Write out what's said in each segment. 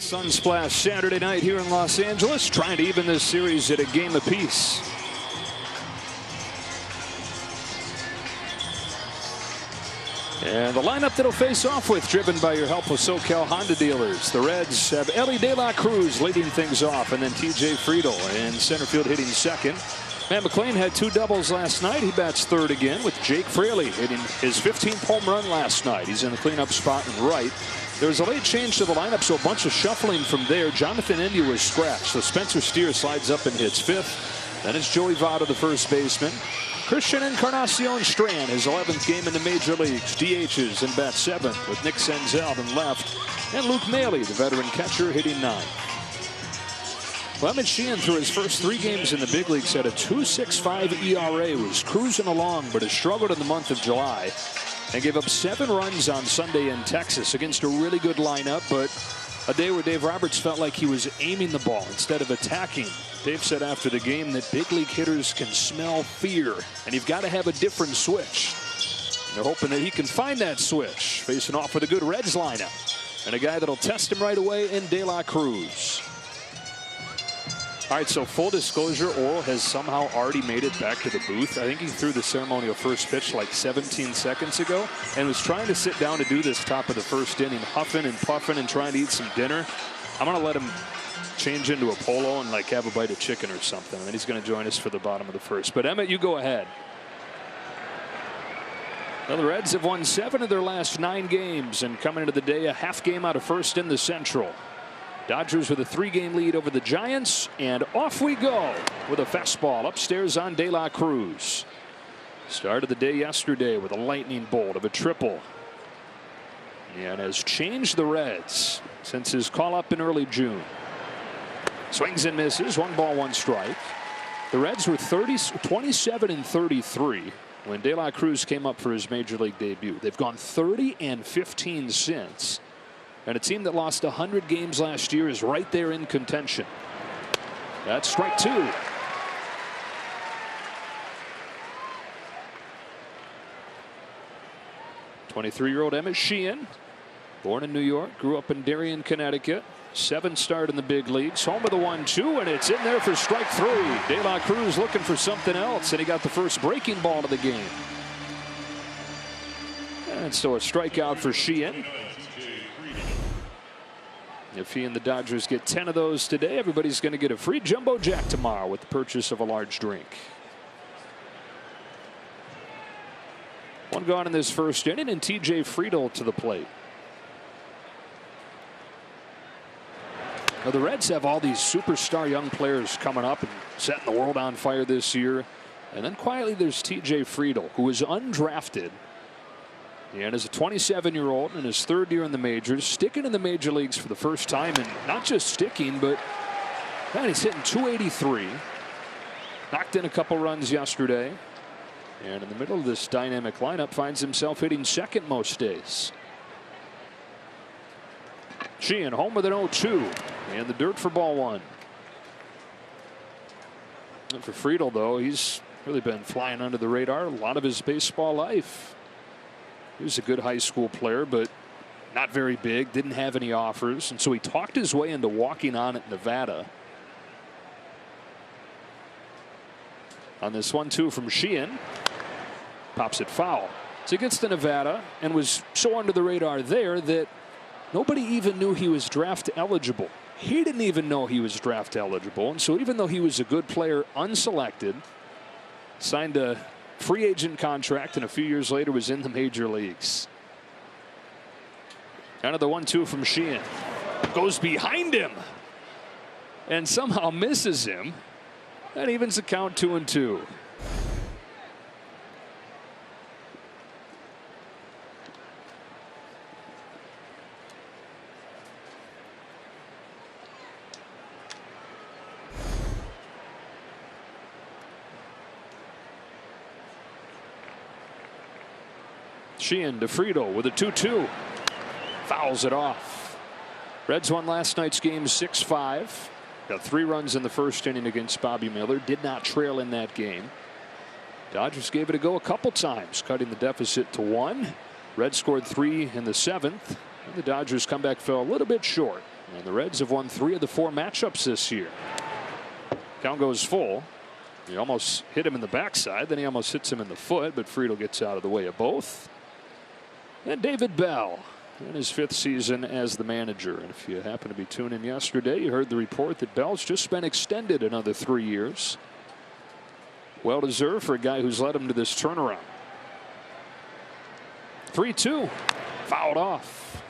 Sunsplash Saturday night here in Los Angeles, trying to even this series at a game apiece. And the lineup that'll face off with, driven by your helpful SoCal Honda dealers. The Reds have Elly De La Cruz leading things off, and then TJ Friedl in center field hitting second. Matt McLain had 2 doubles last night. He bats third again, with Jake Fraley hitting his 15th home run last night. He's in the cleanup spot in right. There's a late change to the lineup, so a bunch of shuffling from there. Jonathan India was scratched, so Spencer Steer slides up and hits 5th. Then it's Joey Votto, the first baseman. Christian Encarnacion Strand, his 11th game in the major leagues, DHs and bats 7th, with Nick Senzel in left, and Luke Maile, the veteran catcher, hitting 9th. Well, Emmett Sheehan, through his first 3 games in the big leagues, had a 2.65 ERA, was cruising along, but has struggled in the month of July, and gave up 7 runs on Sunday in Texas against a really good lineup, but a day where Dave Roberts felt like he was aiming the ball instead of attacking. Dave said after the game that big league hitters can smell fear, and you've got to have a different switch. And they're hoping that he can find that switch, facing off with a good Reds lineup, and a guy that'll test him right away in De La Cruz. All right, so full disclosure, Orel has somehow already made it back to the booth. I think he threw the ceremonial first pitch like 17 seconds ago and was trying to sit down to do this top of the first inning, huffing and puffing and trying to eat some dinner. I'm going to let him change into a polo and like have a bite of chicken or something, and then he's going to join us for the bottom of the first. But Emmett, you go ahead. Well, the Reds have won 7 of their last 9 games, and coming into the day, a half game out of first in the Central. Dodgers with a 3-game lead over the Giants, and off we go with a fastball upstairs on De La Cruz. Started the day yesterday with a lightning bolt of a triple, and has changed the Reds since his call up in early June. Swings and misses, 1 ball, 1 strike. The Reds were 27-33 when De La Cruz came up for his major league debut. They've gone 30-15 since. And a team that lost 100 games last year is right there in contention. That's strike 2. '23-year-old Emmett Sheehan, born in New York, grew up in Darien, Connecticut. 7 start in the big leagues, home of the 1-2, and it's in there for strike 3. De La Cruz looking for something else, and he got the first breaking ball of the game. And so a strikeout for Sheehan. If he and the Dodgers get 10 of those today, everybody's going to get a free Jumbo Jack tomorrow with the purchase of a large drink. 1 gone in this first inning, and TJ Friedl to the plate. Now, the Reds have all these superstar young players coming up and setting the world on fire this year. And then quietly there's TJ Friedl, who is undrafted. And as a 27-year-old in his 3rd year in the majors, sticking in the major leagues for the first time, and not just sticking, but man, he's hitting .283. Knocked in a couple runs yesterday, and in the middle of this dynamic lineup finds himself hitting second most days. Sheehan home with an 0-2, and the dirt for ball 1. And for Friedl, though, he's really been flying under the radar a lot of his baseball life. He was a good high school player, but not very big, didn't have any offers, and so he talked his way into walking on at Nevada. On this 1-2 from Sheehan, pops it foul. So he gets to Nevada and was so under the radar there that nobody even knew he was draft eligible. He didn't even know he was draft eligible, and so even though he was a good player, unselected, signed a free agent contract, and a few years later was in the major leagues. Another 1-2 from Sheehan. Goes behind him and somehow misses him. That evens the count 2-2. Sheehan to Friedl with a 2-2. Fouls it off. Reds won last night's game 6-5. Got 3 runs in the first inning against Bobby Miller. Did not trail in that game. Dodgers gave it a go a couple times, cutting the deficit to 1. Reds scored 3 in the 7th. And the Dodgers comeback fell a little bit short. And the Reds have won 3 of the 4 matchups this year. Count goes full. He almost hit him in the backside, then he almost hits him in the foot, but Friedl gets out of the way of both. And David Bell in his 5th season as the manager. And if you happen to be tuning in yesterday, you heard the report that Bell's just been extended another 3 years. Well deserved for a guy who's led him to this turnaround. 3-2, fouled off.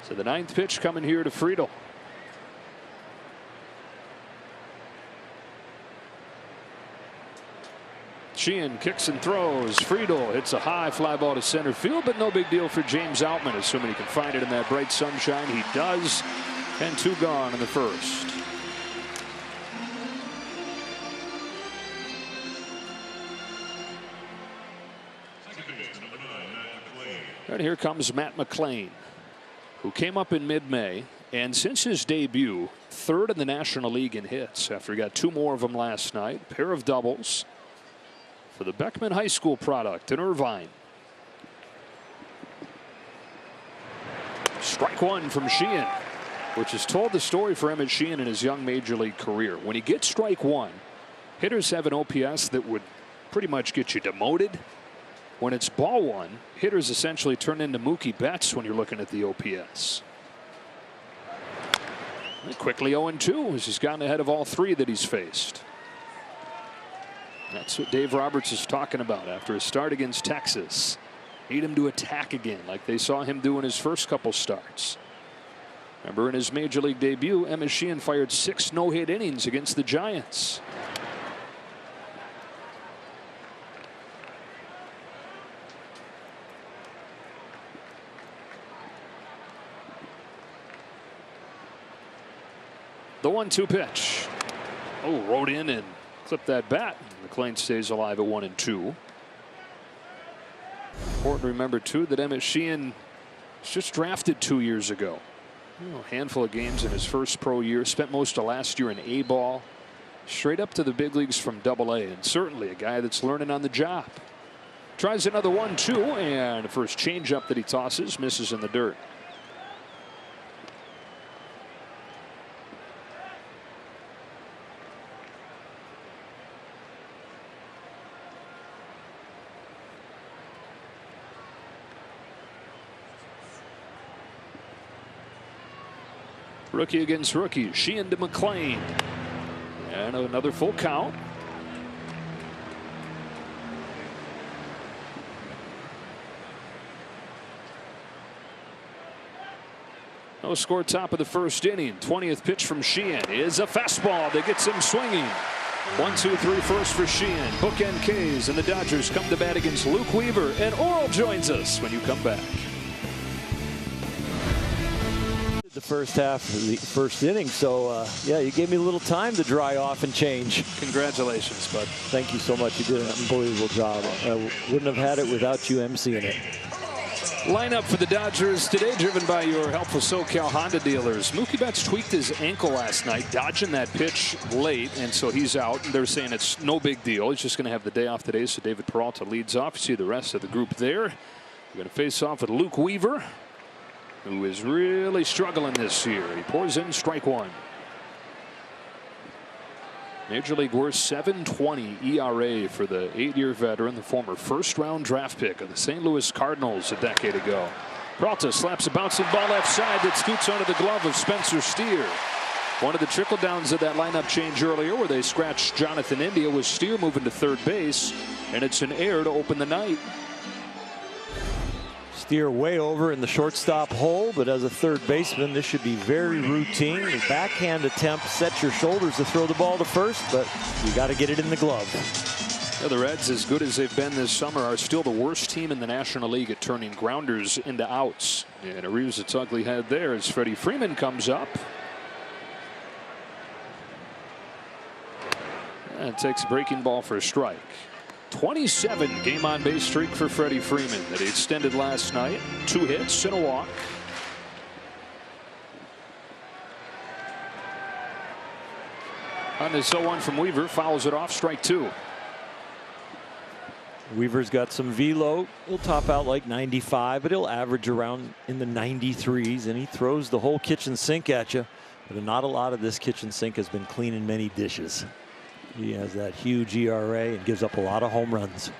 So the 9th pitch coming here to Friedl. Sheehan kicks and throws. Friedl hits a high fly ball to center field, but no big deal for James Outman, assuming he can find it in that bright sunshine. He does, and 2 gone in the first. And here comes Matt McLain, who came up in mid-May, and since his debut, 3rd in the National League in hits after he got 2 more of them last night. A pair of doubles for the Beckman High School product in Irvine. Strike 1 from Sheehan, which has told the story for Emmett Sheehan in his young major league career. When he gets strike 1, hitters have an OPS that would pretty much get you demoted. When it's ball 1, hitters essentially turn into Mookie Betts when you're looking at the OPS. And quickly 0-2 as he's gotten ahead of all 3 that he's faced. That's what Dave Roberts is talking about after a start against Texas. Need him to attack again like they saw him do in his first couple starts. Remember, in his major league debut, Emmett Sheehan fired 6 no-hit innings against the Giants. The 1-2 pitch. Oh, rode in and clipped that bat. McLain stays alive at 1-2. Important to remember too that Emmett Sheehan was just drafted 2 years ago. A handful of games in his first pro year. Spent most of last year in A-ball. Straight up to the big leagues from Double-A, and certainly a guy that's learning on the job. Tries another 1-2, and the first changeup that he tosses misses in the dirt. Rookie against rookie. Sheehan to McLain. And another full count. No score, top of the first inning. 20th pitch from Sheehan is a fastball that gets him swinging. 1-2-3 first for Sheehan. Bookend K's, and the Dodgers come to bat against Luke Weaver. And Oral joins us when you come back. The first half of the first inning, so yeah, you gave me a little time to dry off and change. Congratulations, bud. Thank you so much. You did an unbelievable job. I wouldn't have had it without you emceeing it. Lineup for the Dodgers today driven by your helpful SoCal Honda dealers. Mookie Betts tweaked his ankle last night, dodging that pitch late, and so he's out. And they're saying it's no big deal. He's just going to have the day off today, so David Peralta leads off. You see the rest of the group there. We're going to face off with Luke Weaver, who is really struggling this year. He pours in strike 1. Major League worst 7.20 ERA for the 8-year veteran, the former first-round draft pick of the St. Louis Cardinals a decade ago. Peralta slaps a bouncing ball left side that scoots onto the glove of Spencer Steer. One of the trickle downs of that lineup change earlier where they scratched Jonathan India was Steer moving to third base, and it's an error to open the night. Steer way over in the shortstop hole, but as a third baseman, this should be very routine. The backhand attempt sets your shoulders to throw the ball to first, but you got to get it in the glove. Yeah, the Reds, as good as they've been this summer, are still the worst team in the National League at turning grounders into outs. And it rears its ugly head there as Freddie Freeman comes up. And takes a breaking ball for a strike. 27 game on base streak for Freddie Freeman that he extended last night. 2 hits and a walk. On this 0-1 from Weaver, fouls it off, strike 2. Weaver's got some velo. He'll top out like 95, but he'll average around in the 93s, and he throws the whole kitchen sink at you. But not a lot of this kitchen sink has been cleaning many dishes. He has that huge ERA and gives up a lot of home runs.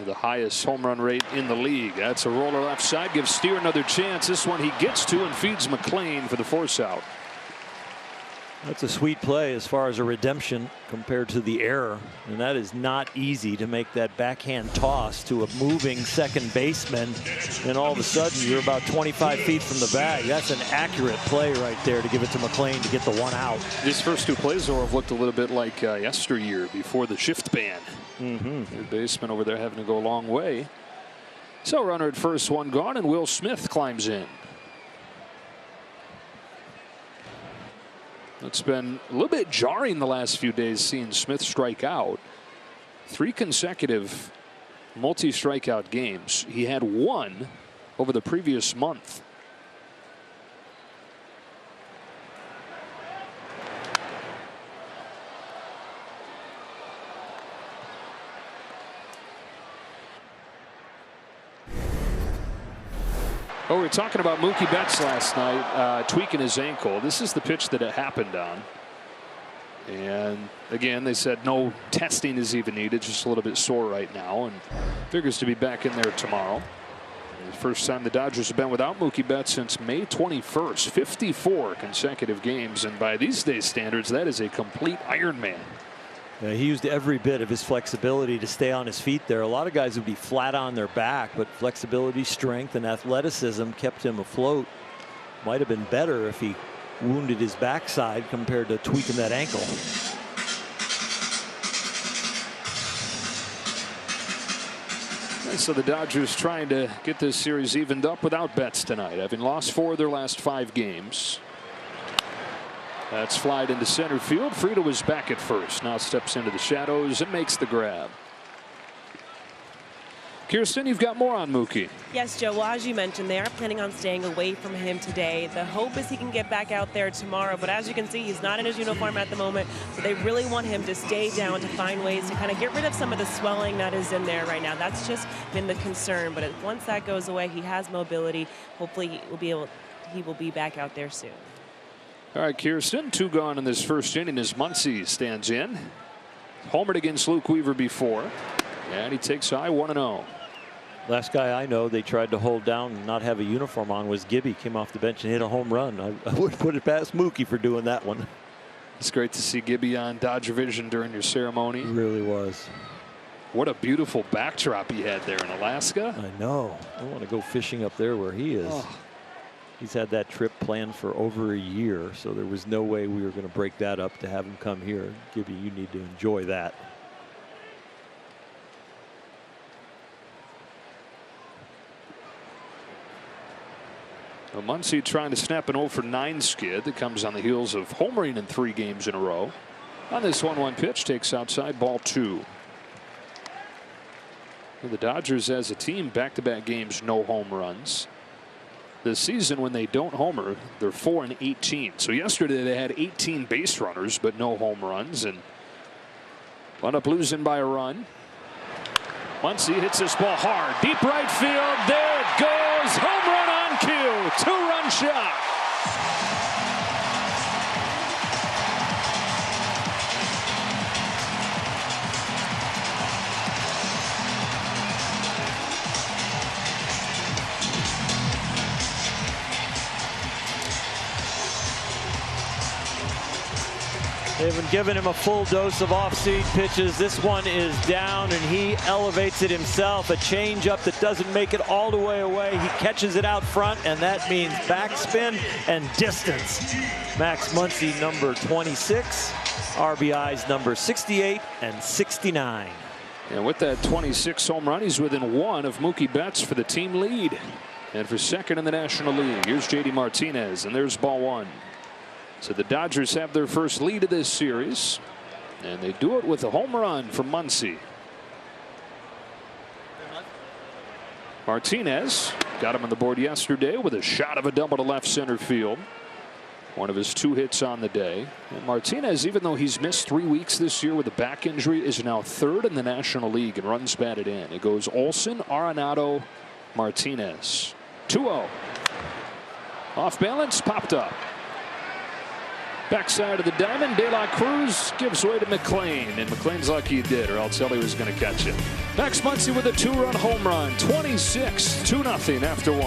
The highest home run rate in the league. That's a roller left side. Gives Steer another chance. This one he gets to and feeds McLean for the force out. That's a sweet play as far as a redemption compared to the error. And that is not easy to make that backhand toss to a moving second baseman. And all of a sudden you're about 25 feet from the bag. That's an accurate play right there to give it to McLean to get the one out. These first two plays have looked a little bit like yesteryear before the shift ban. The baseman over there having to go a long way. So runner at first, one gone, and Will Smith climbs in. It's been a little bit jarring the last few days seeing Smith strike out. 3 consecutive multi-strikeout games. He had 1 over the previous month. Oh, we were talking about Mookie Betts last night tweaking his ankle. This is the pitch that it happened on. And again, they said no testing is even needed, just a little bit sore right now, and figures to be back in there tomorrow. The first time the Dodgers have been without Mookie Betts since May 21st, 54 consecutive games. And by these days' standards, that is a complete Iron Man. Yeah, he used every bit of his flexibility to stay on his feet there. A lot of guys would be flat on their back, but flexibility, strength, and athleticism kept him afloat. Might have been better if he wounded his backside compared to tweaking that ankle. And so the Dodgers trying to get this series evened up without Betts tonight, having lost 4 of their last 5 games. That's flied into center field. Friedl was back at first. Now steps into the shadows and makes the grab. Kirsten, you've got more on Mookie. Yes, Joe. Well, as you mentioned, they are planning on staying away from him today. The hope is he can get back out there tomorrow. But as you can see, he's not in his uniform at the moment. So they really want him to stay down to find ways to kind of get rid of some of the swelling that is in there right now. That's just been the concern. But once that goes away, he has mobility. Hopefully he will be back out there soon. All right, Kirsten, 2 gone in this first inning as Muncy stands in. Homered against Luke Weaver before. And he takes high 1-0. Last guy I know they tried to hold down and not have a uniform on was Gibby. Came off the bench and hit a home run. I would put it past Mookie for doing that one. It's great to see Gibby on Dodger Vision during your ceremony. It really was. What a beautiful backdrop he had there in Alaska. I know. I want to go fishing up there where he is. Oh. He's had that trip planned for over a year, so there was no way we were going to break that up to have him come here. Gibby, you need to enjoy that. Well, Muncy trying to snap an 0-for-9 skid that comes on the heels of homering in 3 games in a row. On this 1-1 pitch, takes outside, ball 2. Well, the Dodgers as a team, back-to-back games, no home runs. This season, when they don't homer, they're 4-18. So yesterday they had 18 base runners, but no home runs, and wound up losing by a run. Muncy hits this ball hard, deep right field. There it goes, home run on cue, 2-run shot. They haven't given him a full dose of off-speed pitches. This one is down, and he elevates it himself. A changeup that doesn't make it all the way away. He catches it out front, and that means backspin and distance. Max Muncy, number 26. RBIs, number 68 and 69. And with that 26 home run, he's within 1 of Mookie Betts for the team lead. And for second in the National League, here's JD Martinez, and there's ball 1. So the Dodgers have their first lead of this series, and they do it with a home run from Muncy. Martinez got him on the board yesterday with a shot of a double to left center field. One of his 2 hits on the day. And Martinez, even though he's missed 3 weeks this year with a back injury, is now 3rd in the National League in runs batted in. It goes Olson, Arenado, Martinez. 2-0. Off balance, popped up. Backside of the diamond, De La Cruz gives way to McLean, and McLean's lucky he did, or else Ellie was going to catch it. Max Muncy with a 2-run home run, 26, 2-0 after 1.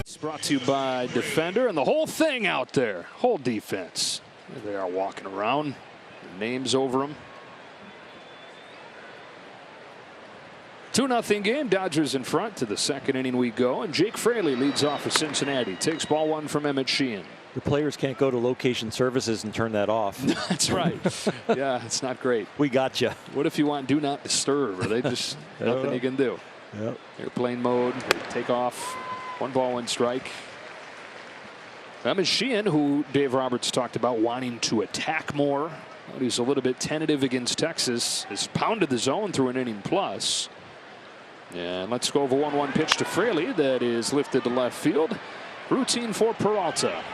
It's brought to you by Defender, and the whole thing out there, whole defense. There they are walking around, their names over them. 2-0 game. Dodgers in front. To the 2nd inning we go, and Jake Fraley leads off for Cincinnati. Takes ball 1 from Emmett Sheehan. The players can't go to location services and turn that off. That's right. Yeah, it's not great. We got you. What if you want do not disturb? Or they just nothing you can do. Yep. Airplane mode. They take off. 1 ball 1 strike. Emmett Sheehan, who Dave Roberts talked about wanting to attack more. He's a little bit tentative against Texas. Has pounded the zone through an inning plus. And let's go over 1-1 pitch to Fraley that is lifted to left field. Routine for Peralta.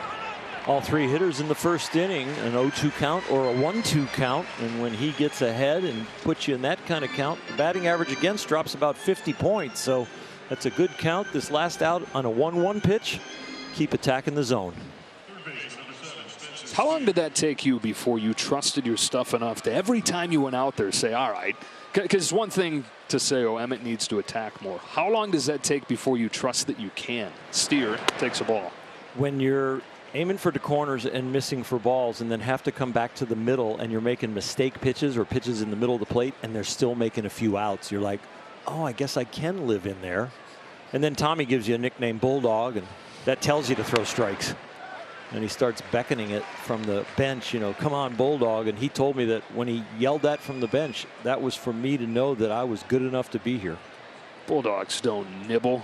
All 3 hitters in the 1st inning, an 0-2 count or a 1-2 count, and when he gets ahead and puts you in that kind of count, the batting average against drops about 50 points. So that's a good count. This last out on a 1-1 pitch, keep attacking the zone. How long did that take you before you trusted your stuff enough to every time you went out there say, all right, because it's one thing to say, oh, Emmett needs to attack more. How long does that take before you trust that you can? Steer takes a ball. When you're aiming for the corners and missing for balls and then have to come back to the middle and you're making mistake pitches or pitches in the middle of the plate and they're still making a few outs, you're like, oh, I guess I can live in there. And then Tommy gives you a nickname, Bulldog, and that tells you to throw strikes. And he starts beckoning it from the bench, you know, come on, Bulldog. And he told me that when he yelled that from the bench, that was for me to know that I was good enough to be here. Bulldogs don't nibble.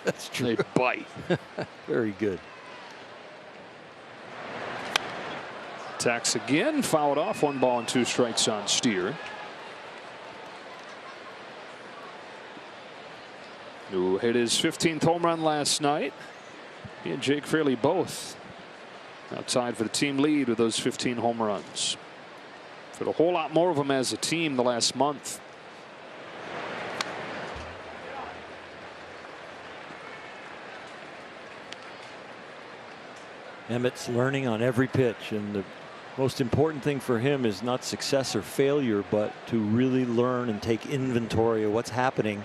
That's true. They bite. Very good. Attacks again, fouled off. 1 ball and 2 strikes on Steer. Who hit his 15th home run last night. He and Jake Fraley both outside for the team lead with those 15 home runs. Hit a whole lot more of them as a team the last month. Emmett's learning on every pitch, and the most important thing for him is not success or failure, but to really learn and take inventory of what's happening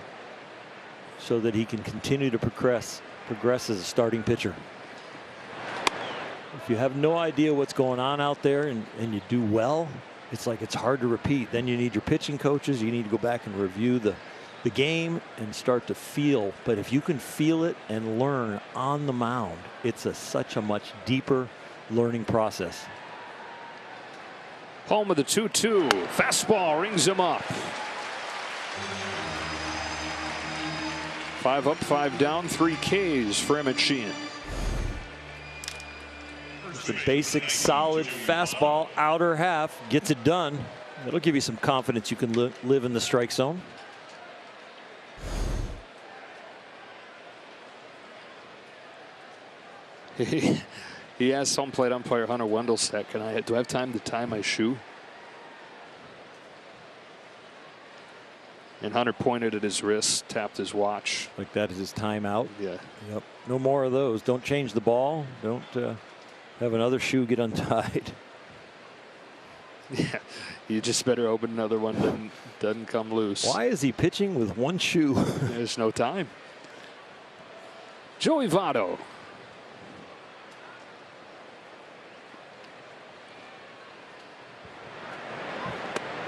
so that he can continue to progress as a starting pitcher. If you have no idea what's going on out there and you do well, it's like it's hard to repeat. Then you need your pitching coaches. You need to go back and review the game and start to feel. But if you can feel it and learn on the mound, it's such a much deeper learning process. Home of the 2-2. Fastball rings him up. 5 up, 5 down, 3 Ks for Emmett Sheehan. The basic solid fastball, outer half, gets it done. That'll give you some confidence you can live in the strike zone. He asked home plate umpire Hunter Wendelstedt, do I have time to tie my shoe? And Hunter pointed at his wrist, tapped his watch. Like that is his timeout. Yeah. Yep. No more of those. Don't change the ball. Don't have another shoe get untied. Yeah. You just better open another one that doesn't come loose. Why is he pitching with one shoe? There's no time. Joey Votto.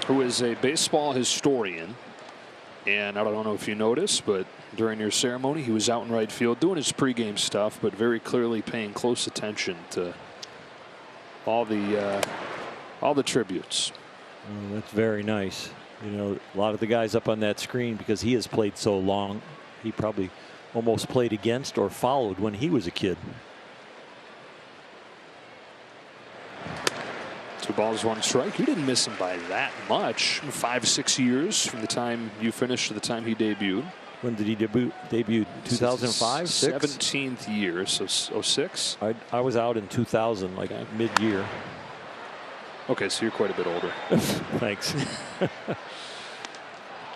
Who is a baseball historian. And I don't know if you noticed, but during your ceremony, he was out in right field doing his pregame stuff, but very clearly paying close attention to all the tributes. Oh, that's very nice. You know, a lot of the guys up on that screen, because he has played so long, he probably almost played against or followed when he was a kid. 2 balls, 1 strike. You didn't miss him by that much. 5-6 years from the time you finished to the time he debuted. When did he debut? 2005, 6? 17th year, so 06. I was out in 2000, like mid-year. Okay, so you're quite a bit older. Thanks.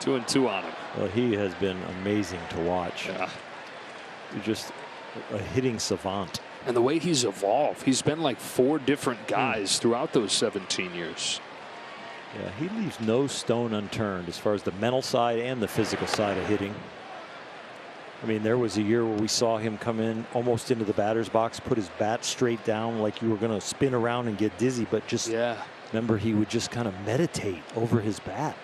2-2 on him. Well, he has been amazing to watch. Yeah. He's just a hitting savant. And the way he's evolved, he's been like 4 different guys throughout those 17 years. Yeah, he leaves no stone unturned as far as the mental side and the physical side of hitting. I mean, there was a year where we saw him come in almost into the batter's box, put his bat straight down like you were going to spin around and get dizzy, but just remember he would just kind of meditate over his bat.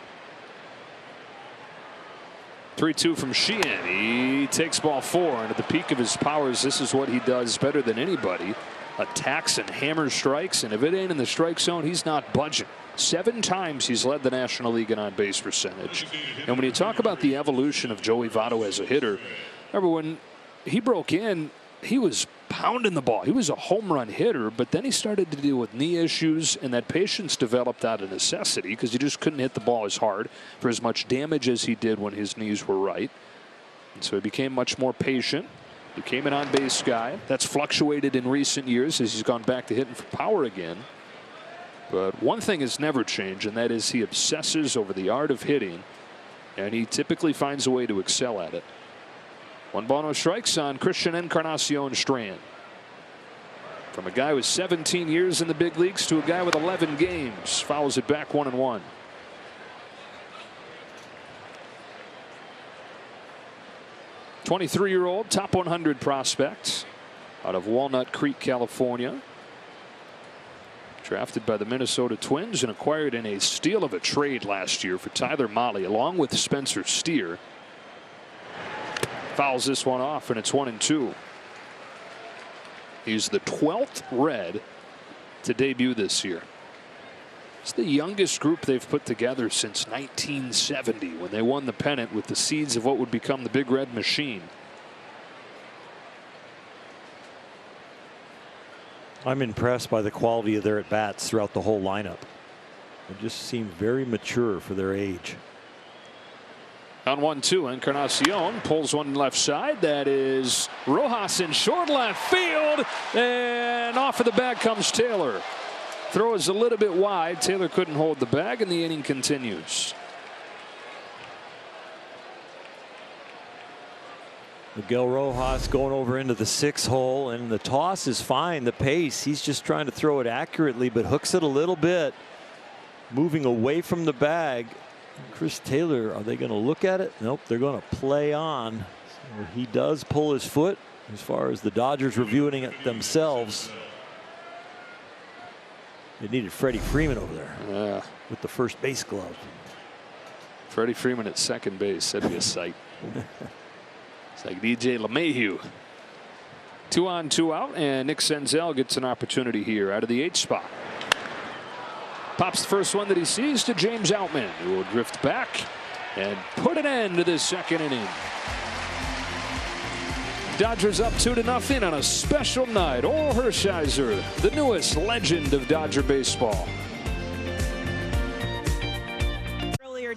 3-2 from Sheehan. He takes ball 4, and at the peak of his powers, this is what he does better than anybody. Attacks and hammers strikes, and if it ain't in the strike zone, he's not budging. 7 times he's led the National League in on-base percentage. And when you talk about the evolution of Joey Votto as a hitter, remember when he broke in, he was pounding the ball. He was a home run hitter, but then he started to deal with knee issues, and that patience developed out of necessity because he just couldn't hit the ball as hard for as much damage as he did when his knees were right. And so he became much more patient, became an on-base guy. That's fluctuated in recent years as he's gone back to hitting for power again. But one thing has never changed, and that is he obsesses over the art of hitting, and he typically finds a way to excel at it. 1 ball, no strikes on Christian Encarnacion Strand. From a guy with 17 years in the big leagues to a guy with 11 games. Fouls it back 1-1. '23-year-old top 100 prospect out of Walnut Creek, California. Drafted by the Minnesota Twins and acquired in a steal of a trade last year for Tyler Mahle along with Spencer Steer. Fouls this one off, and it's 1-2. He's the 12th Red to debut this year. It's the youngest group they've put together since 1970 when they won the pennant with the seeds of what would become the Big Red Machine. I'm impressed by the quality of their at-bats throughout the whole lineup. They just seem very mature for their age. On 1-2, Encarnacion pulls one left side. That is Rojas in short left field, and off of the bag comes Taylor. Throw is a little bit wide. Taylor couldn't hold the bag, and the inning continues. Miguel Rojas going over into the 6th hole, and the toss is fine. The pace, he's just trying to throw it accurately, but hooks it a little bit, moving away from the bag. Chris Taylor, are they going to look at it? Nope, they're going to play on. So he does pull his foot as far as the Dodgers reviewing it themselves. They needed Freddie Freeman over there with the first base glove. Freddie Freeman at second base. That'd be a sight. It's like DJ LeMahieu. 2 on, 2 out, and Nick Senzel gets an opportunity here out of the 8th spot. Pops the first one that he sees to James Outman, who will drift back and put an end to this 2nd inning. Dodgers up 2-0 on a special night. Orel Hershiser, the newest legend of Dodger baseball.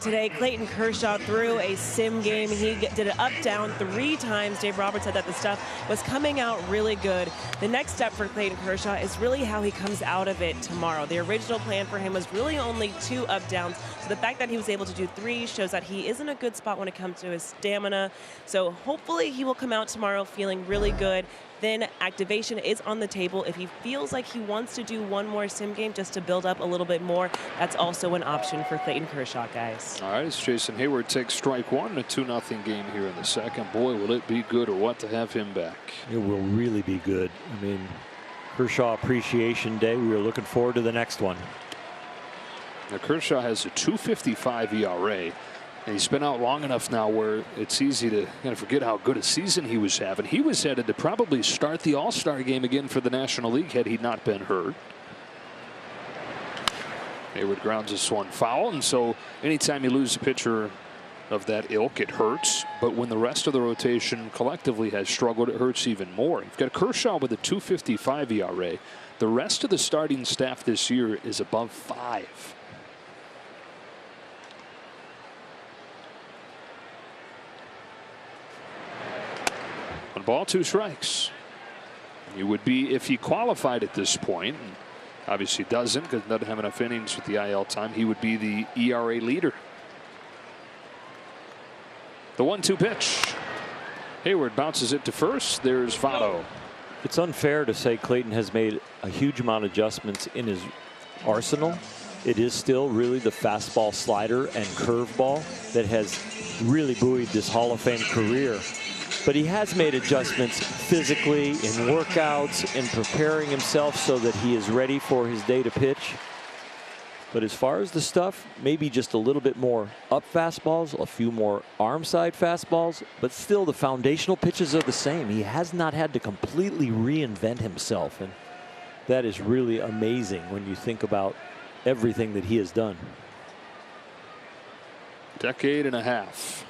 Today, Clayton Kershaw threw a sim game. He did it up down 3 times. Dave Roberts said that the stuff was coming out really good. The next step for Clayton Kershaw is really how he comes out of it tomorrow. The original plan for him was really only 2 up downs. So the fact that he was able to do 3 shows that he is in a good spot when it comes to his stamina. So hopefully he will come out tomorrow feeling really good. Then activation is on the table. If he feels like he wants to do 1 more sim game just to build up a little bit more, that's also an option for Clayton Kershaw, guys. All right, as Jason Hayward takes strike 1 in a 2-0 game here in the 2nd. Boy, will it be good or what to have him back. It will really be good. I mean, Kershaw Appreciation Day. We are looking forward to the next one. Now, Kershaw has a 2.55 ERA. And he's been out long enough now where it's easy to kind of forget how good a season he was having. He was headed to probably start the All-Star game again for the National League had he not been hurt. Hayward grounds this one foul, and so anytime you lose a pitcher of that ilk, it hurts. But when the rest of the rotation collectively has struggled, it hurts even more. You've got Kershaw with a 2.55 ERA. The rest of the starting staff this year is above 5. Ball, 2 strikes. You would be if he qualified at this point. And obviously doesn't because doesn't have enough innings with the IL time. He would be the ERA leader. The 1-2 pitch. Hayward bounces it to first. There's Votto. It's unfair to say Clayton has made a huge amount of adjustments in his arsenal. It is still really the fastball, slider, and curveball that has really buoyed this Hall of Fame career. But he has made adjustments physically, in workouts, in preparing himself so that he is ready for his day to pitch. But as far as the stuff, maybe just a little bit more up fastballs, a few more arm side fastballs, but still the foundational pitches are the same. He has not had to completely reinvent himself, and that is really amazing when you think about everything that he has done. Decade and a half.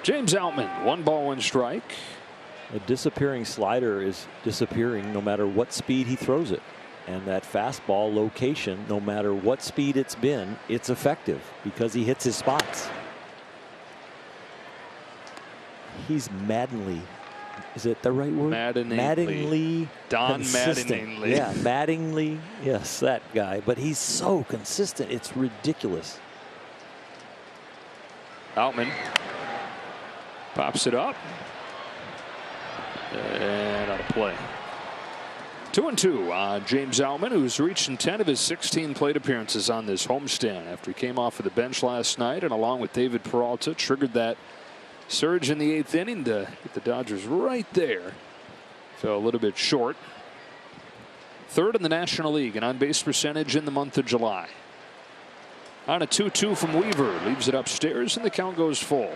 James Outman, 1 ball, 1 strike. A disappearing slider is disappearing no matter what speed he throws it. And that fastball location, no matter what speed it's been, it's effective because he hits his spots. He's maddeningly, is it the right word? Maddeningly. Don consistent. Mattingly. Yeah, Mattingly. Yes, that guy. But he's so consistent. It's ridiculous. Outman pops it up. And out of play. 2-2 on James Outman, who's reached in 10 of his 16 plate appearances on this homestand after he came off of the bench last night and along with David Peralta triggered that surge in the 8th inning to get the Dodgers right there. Fell a little bit short. 3rd in the National League in on-base percentage in the month of July. On a 2-2 from Weaver, leaves it upstairs and the count goes full.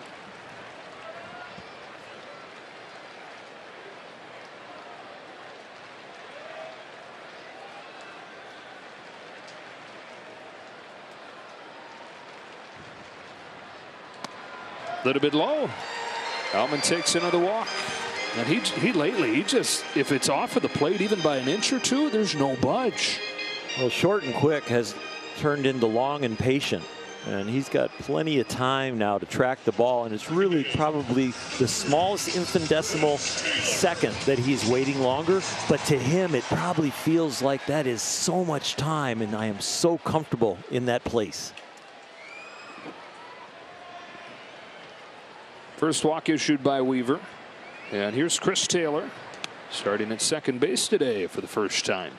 Little bit low. Outman takes another walk. And he lately, if it's off of the plate even by an inch or two, there's no budge. Well, short and quick has turned into long and patient. And he's got plenty of time now to track the ball. And it's really probably the smallest infinitesimal second that he's waiting longer. But to him, it probably feels like that is so much time. And I am so comfortable in that place. First walk issued by Weaver. And here's Chris Taylor starting at second base today for the first time.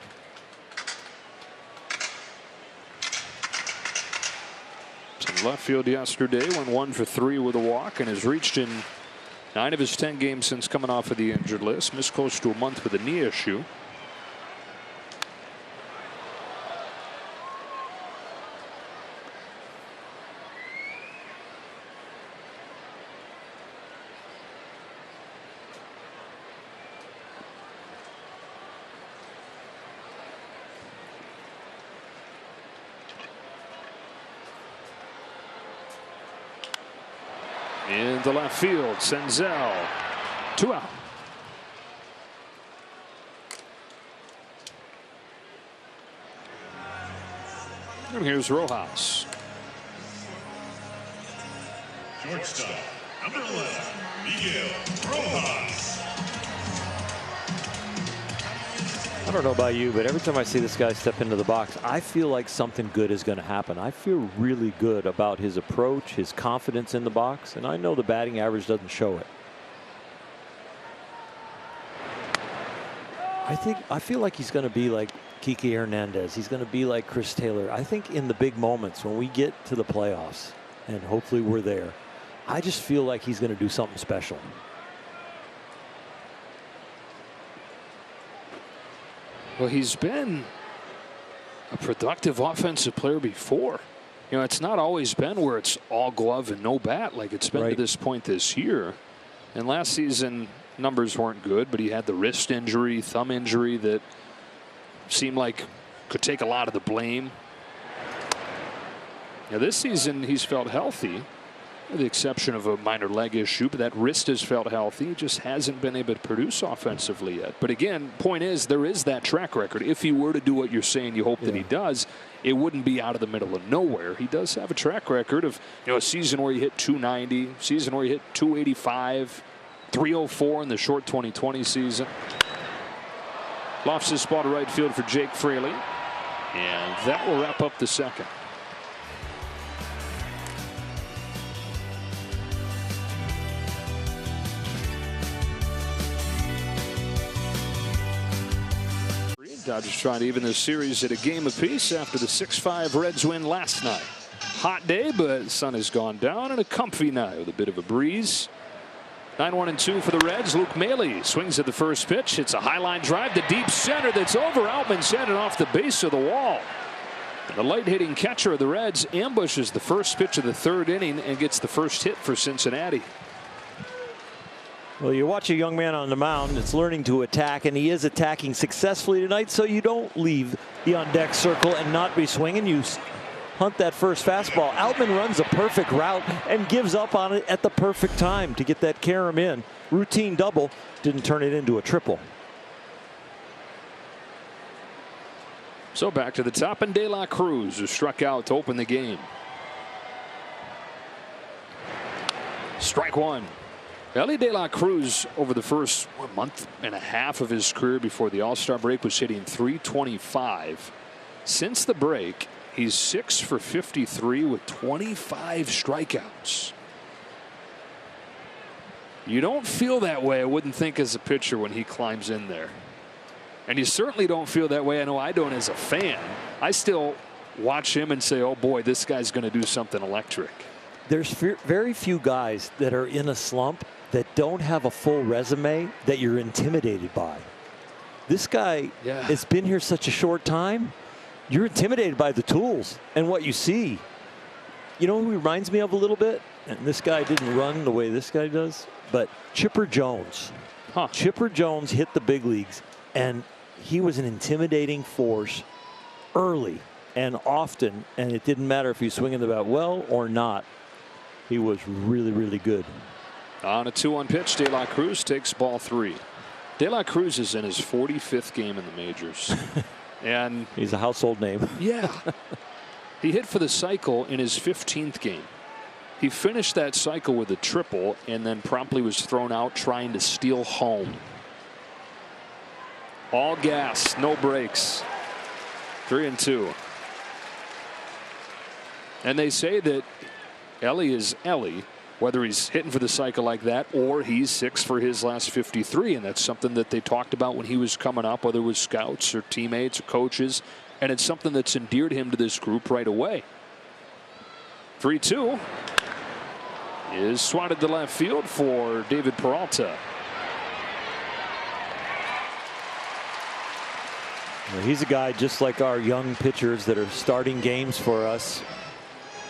In left field yesterday, went 1 for 3 with a walk and has reached in 9 of his 10 games since coming off of the injured list. Missed close to a month with a knee issue. In the left field, Senzel, 2 out. And here's Rojas. Shortstop, number 11, Miguel Rojas. I don't know about you, but every time I see this guy step into the box, I feel like something good is going to happen. I feel really good about his approach, his confidence in the box, and I know the batting average doesn't show it. I feel like he's going to be like Kiki Hernandez. He's going to be like Chris Taylor. I think in the big moments when we get to the playoffs, and hopefully we're there, I just feel like he's going to do something special. Well, he's been a productive offensive player before. You know, it's not always been where it's all glove and no bat like it's been to this point this year. And last season, numbers weren't good, but he had the wrist injury, thumb injury that seemed like could take a lot of the blame. Now, this season, he's felt healthy, with the exception of a minor leg issue, but that wrist has felt healthy. He just hasn't been able to produce offensively yet. But again, point is, there is that track record. If he were to do what you're saying you hope that he does, it wouldn't be out of the middle of nowhere. He does have a track record of, you know, a season where he hit 290, season where he hit 285. .304 in the short 2020 season. Lofts this ball to right field for Jake Fraley. And that will wrap up the second. Dodgers trying to even this series at a game apiece after the 6-5 Reds win last night. Hot day, but the sun has gone down, and a comfy night with a bit of a breeze. 9-1-2 for the Reds. Luke Maile swings at the first pitch. It's a high line drive to deep center that's over Outman's head and off the base of the wall. And the light hitting catcher of the Reds ambushes the first pitch of the third inning and gets the first hit for Cincinnati. Well, you watch a young man on the mound that's learning to attack, and he is attacking successfully tonight, so you don't leave the on-deck circle and not be swinging. You hunt that first fastball. Outman runs a perfect route and gives up on it at the perfect time to get that carom in. Routine double, didn't turn it into a triple. So back to the top, and De La Cruz, who struck out to open the game. Strike one. Elly De La Cruz, over the first month and a half of his career before the All-Star break, was hitting .325. Since the break, he's 6 for 53 with 25 strikeouts. You don't feel that way, I wouldn't think, as a pitcher when he climbs in there. And you certainly don't feel that way. I know I don't as a fan. I still watch him and say, oh boy, this guy's going to do something electric. There's very few guys that are in a slump that don't have a full resume that you're intimidated by. This guy has been here such a short time. You're intimidated by the tools and what you see. You know who he reminds me of a little bit? And this guy didn't run the way this guy does, but Chipper Jones. Chipper Jones hit the big leagues, and he was an intimidating force early and often, and it didn't matter if he was swinging the bat well or not. He was really, really good. On a 2-1 pitch, De La Cruz takes ball 3. De La Cruz is in his 45th game in the majors. And he's a household name. Yeah. He hit for the cycle in his 15th game. He finished that cycle with a triple and then promptly was thrown out trying to steal home. All gas, no brakes. 3-2. And they say that Elly is Elly, whether he's hitting for the cycle like that or he's 6 for his last 53. And that's something that they talked about when he was coming up, whether it was scouts or teammates or coaches. And it's something that's endeared him to this group right away. 3-2 is swatted to left field for David Peralta. Well, he's a guy just like our young pitchers that are starting games for us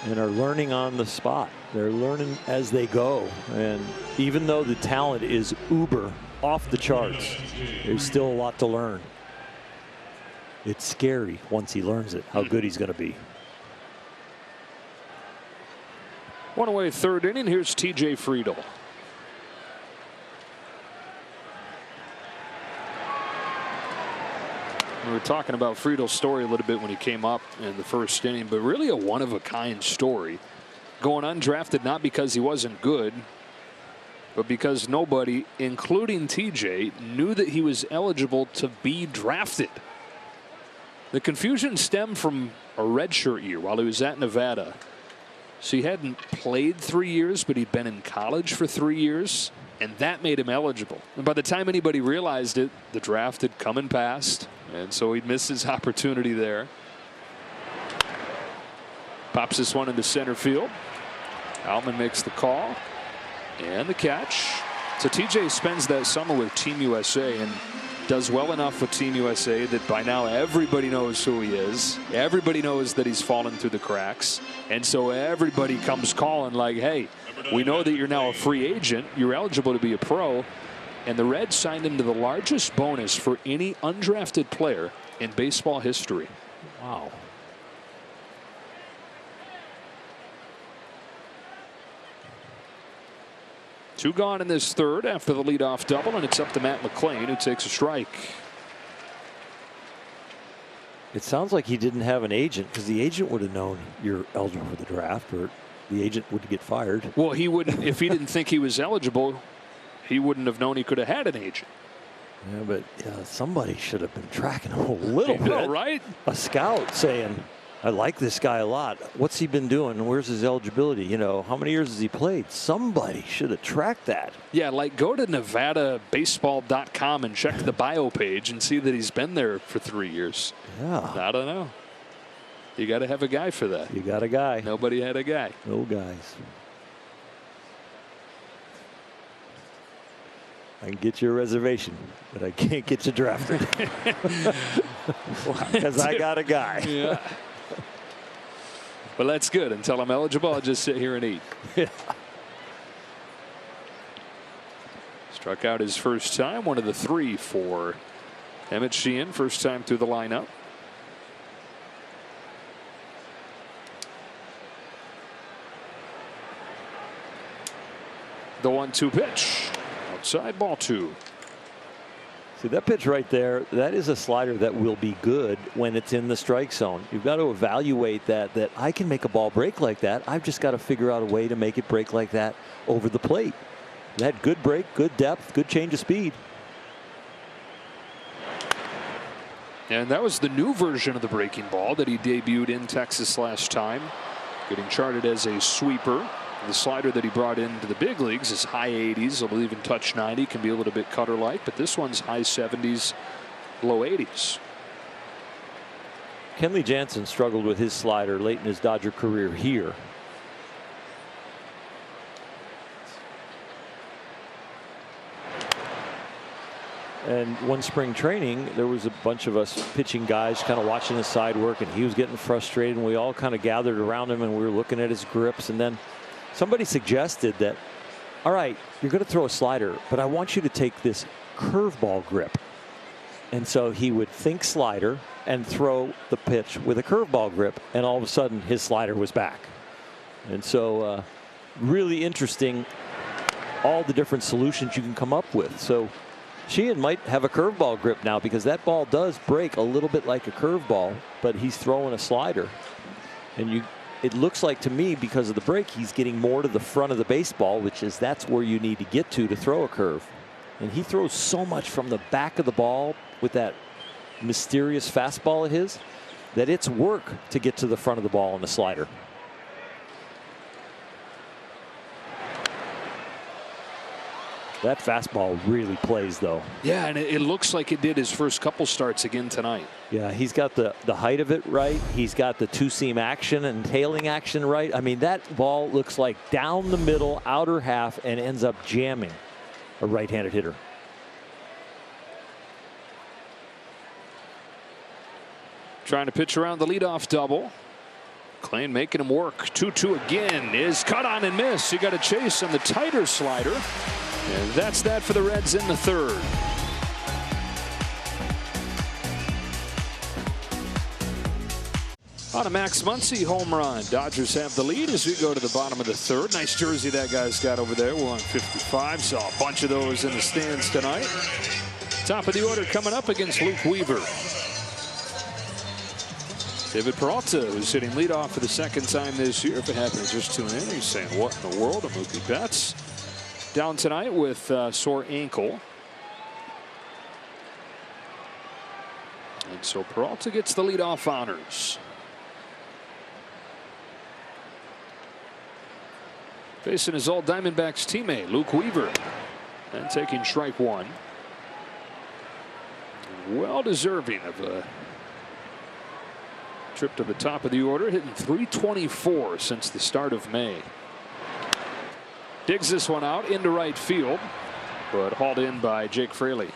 and are learning on the spot. They're learning as they go. And even though the talent is uber off the charts, there's still a lot to learn. It's scary once he learns it, how good he's going to be. One away, third inning. Here's TJ Friedl. We were talking about Friedel's story a little bit when he came up in the first inning, but really a one-of-a-kind story. Going undrafted not because he wasn't good, but because nobody, including TJ, knew that he was eligible to be drafted. The confusion stemmed from a redshirt year while he was at Nevada. So he hadn't played 3 years, but he'd been in college for 3 years, and that made him eligible. And by the time anybody realized it, the draft had come and passed, and so he'd missed his opportunity there. Pops this one into center field. Outman makes the call and the catch. So TJ spends that summer with Team USA and does well enough with Team USA that by now everybody knows who he is. Everybody knows that he's fallen through the cracks. And so everybody comes calling like, hey, we know that you're now a free agent. You're eligible to be a pro. And the Reds signed him to the largest bonus for any undrafted player in baseball history. Wow. Two gone in this third after the leadoff double, and it's up to Matt McLain, who takes a strike. It sounds like he didn't have an agent, because the agent would have known you're eligible for the draft, or the agent would get fired. Well, he wouldn't if he didn't think he was eligible. he wouldn't have known he could have had an agent. Yeah, but somebody should have been tracking him a little bit. Right? A scout saying, I like this guy a lot. What's he been doing? Where's his eligibility? You know, how many years has he played? Somebody should have tracked that. Yeah, like go to NevadaBaseball.com and check the bio page and see that he's been there for 3 years. Yeah. I don't know. You got to have a guy for that. You got a guy. Nobody had a guy. No guys. I can get you a reservation, but I can't get you drafted. Because I got a guy. Yeah. But that's good. Until I'm eligible, I'll just sit here and eat. Yeah. Struck out his first time, one of the 3 for Emmett Sheehan, first time through the lineup. The 1-2 pitch. Outside, ball 2. See that pitch right there, that is a slider that will be good when it's in the strike zone. You've got to evaluate that I can make a ball break like that. I've just got to figure out a way to make it break like that over the plate. That good break, good depth, good change of speed. And that was the new version of the breaking ball that he debuted in Texas last time, getting charted as a sweeper. The slider that he brought into the big leagues is high 80s. I believe in touch 90, can be a little bit cutter-like, but this one's high 70s, low 80s. Kenley Jansen struggled with his slider late in his Dodger career here. And one spring training, there was a bunch of us pitching guys kind of watching his side work, and he was getting frustrated, and we all kind of gathered around him, and we were looking at his grips. And then somebody suggested that, all right, you're going to throw a slider, but I want you to take this curveball grip. And so he would think slider and throw the pitch with a curveball grip, and all of a sudden his slider was back. And so really interesting, all the different solutions you can come up with. So Sheehan might have a curveball grip now, because that ball does break a little bit like a curveball, but he's throwing a slider. And it looks like to me, because of the break, he's getting more to the front of the baseball, that's where you need to get to throw a curve. And he throws so much from the back of the ball with that mysterious fastball of his that it's work to get to the front of the ball on the slider. That fastball really plays, though. Yeah, and it looks like it did his first couple starts again tonight. Yeah, he's got the height of it right. He's got the two-seam action and tailing action right. I mean, that ball looks like down the middle, outer half, and ends up jamming a right-handed hitter. Trying to pitch around the leadoff double. Klain making him work. 2-2 again is cut on and miss. You got a chase on the tighter slider. And that's that for the Reds in the third. On a Max Muncy home run. Dodgers have the lead as we go to the bottom of the third. Nice jersey that guy's got over there. We're on 55. Saw a bunch of those in the stands tonight. Top of the order coming up against Luke Weaver. David Peralta, who's hitting leadoff for the second time this year. If it happened to just tune in, he's saying, what in the world? A Mookie Betts down tonight with sore ankle. And so Peralta gets the leadoff honors. Facing his old Diamondbacks teammate, Luke Weaver. And taking strike one. Well deserving of a trip to the top of the order, hitting .324 since the start of May. Digs this one out into right field, but hauled in by Jake Fraley.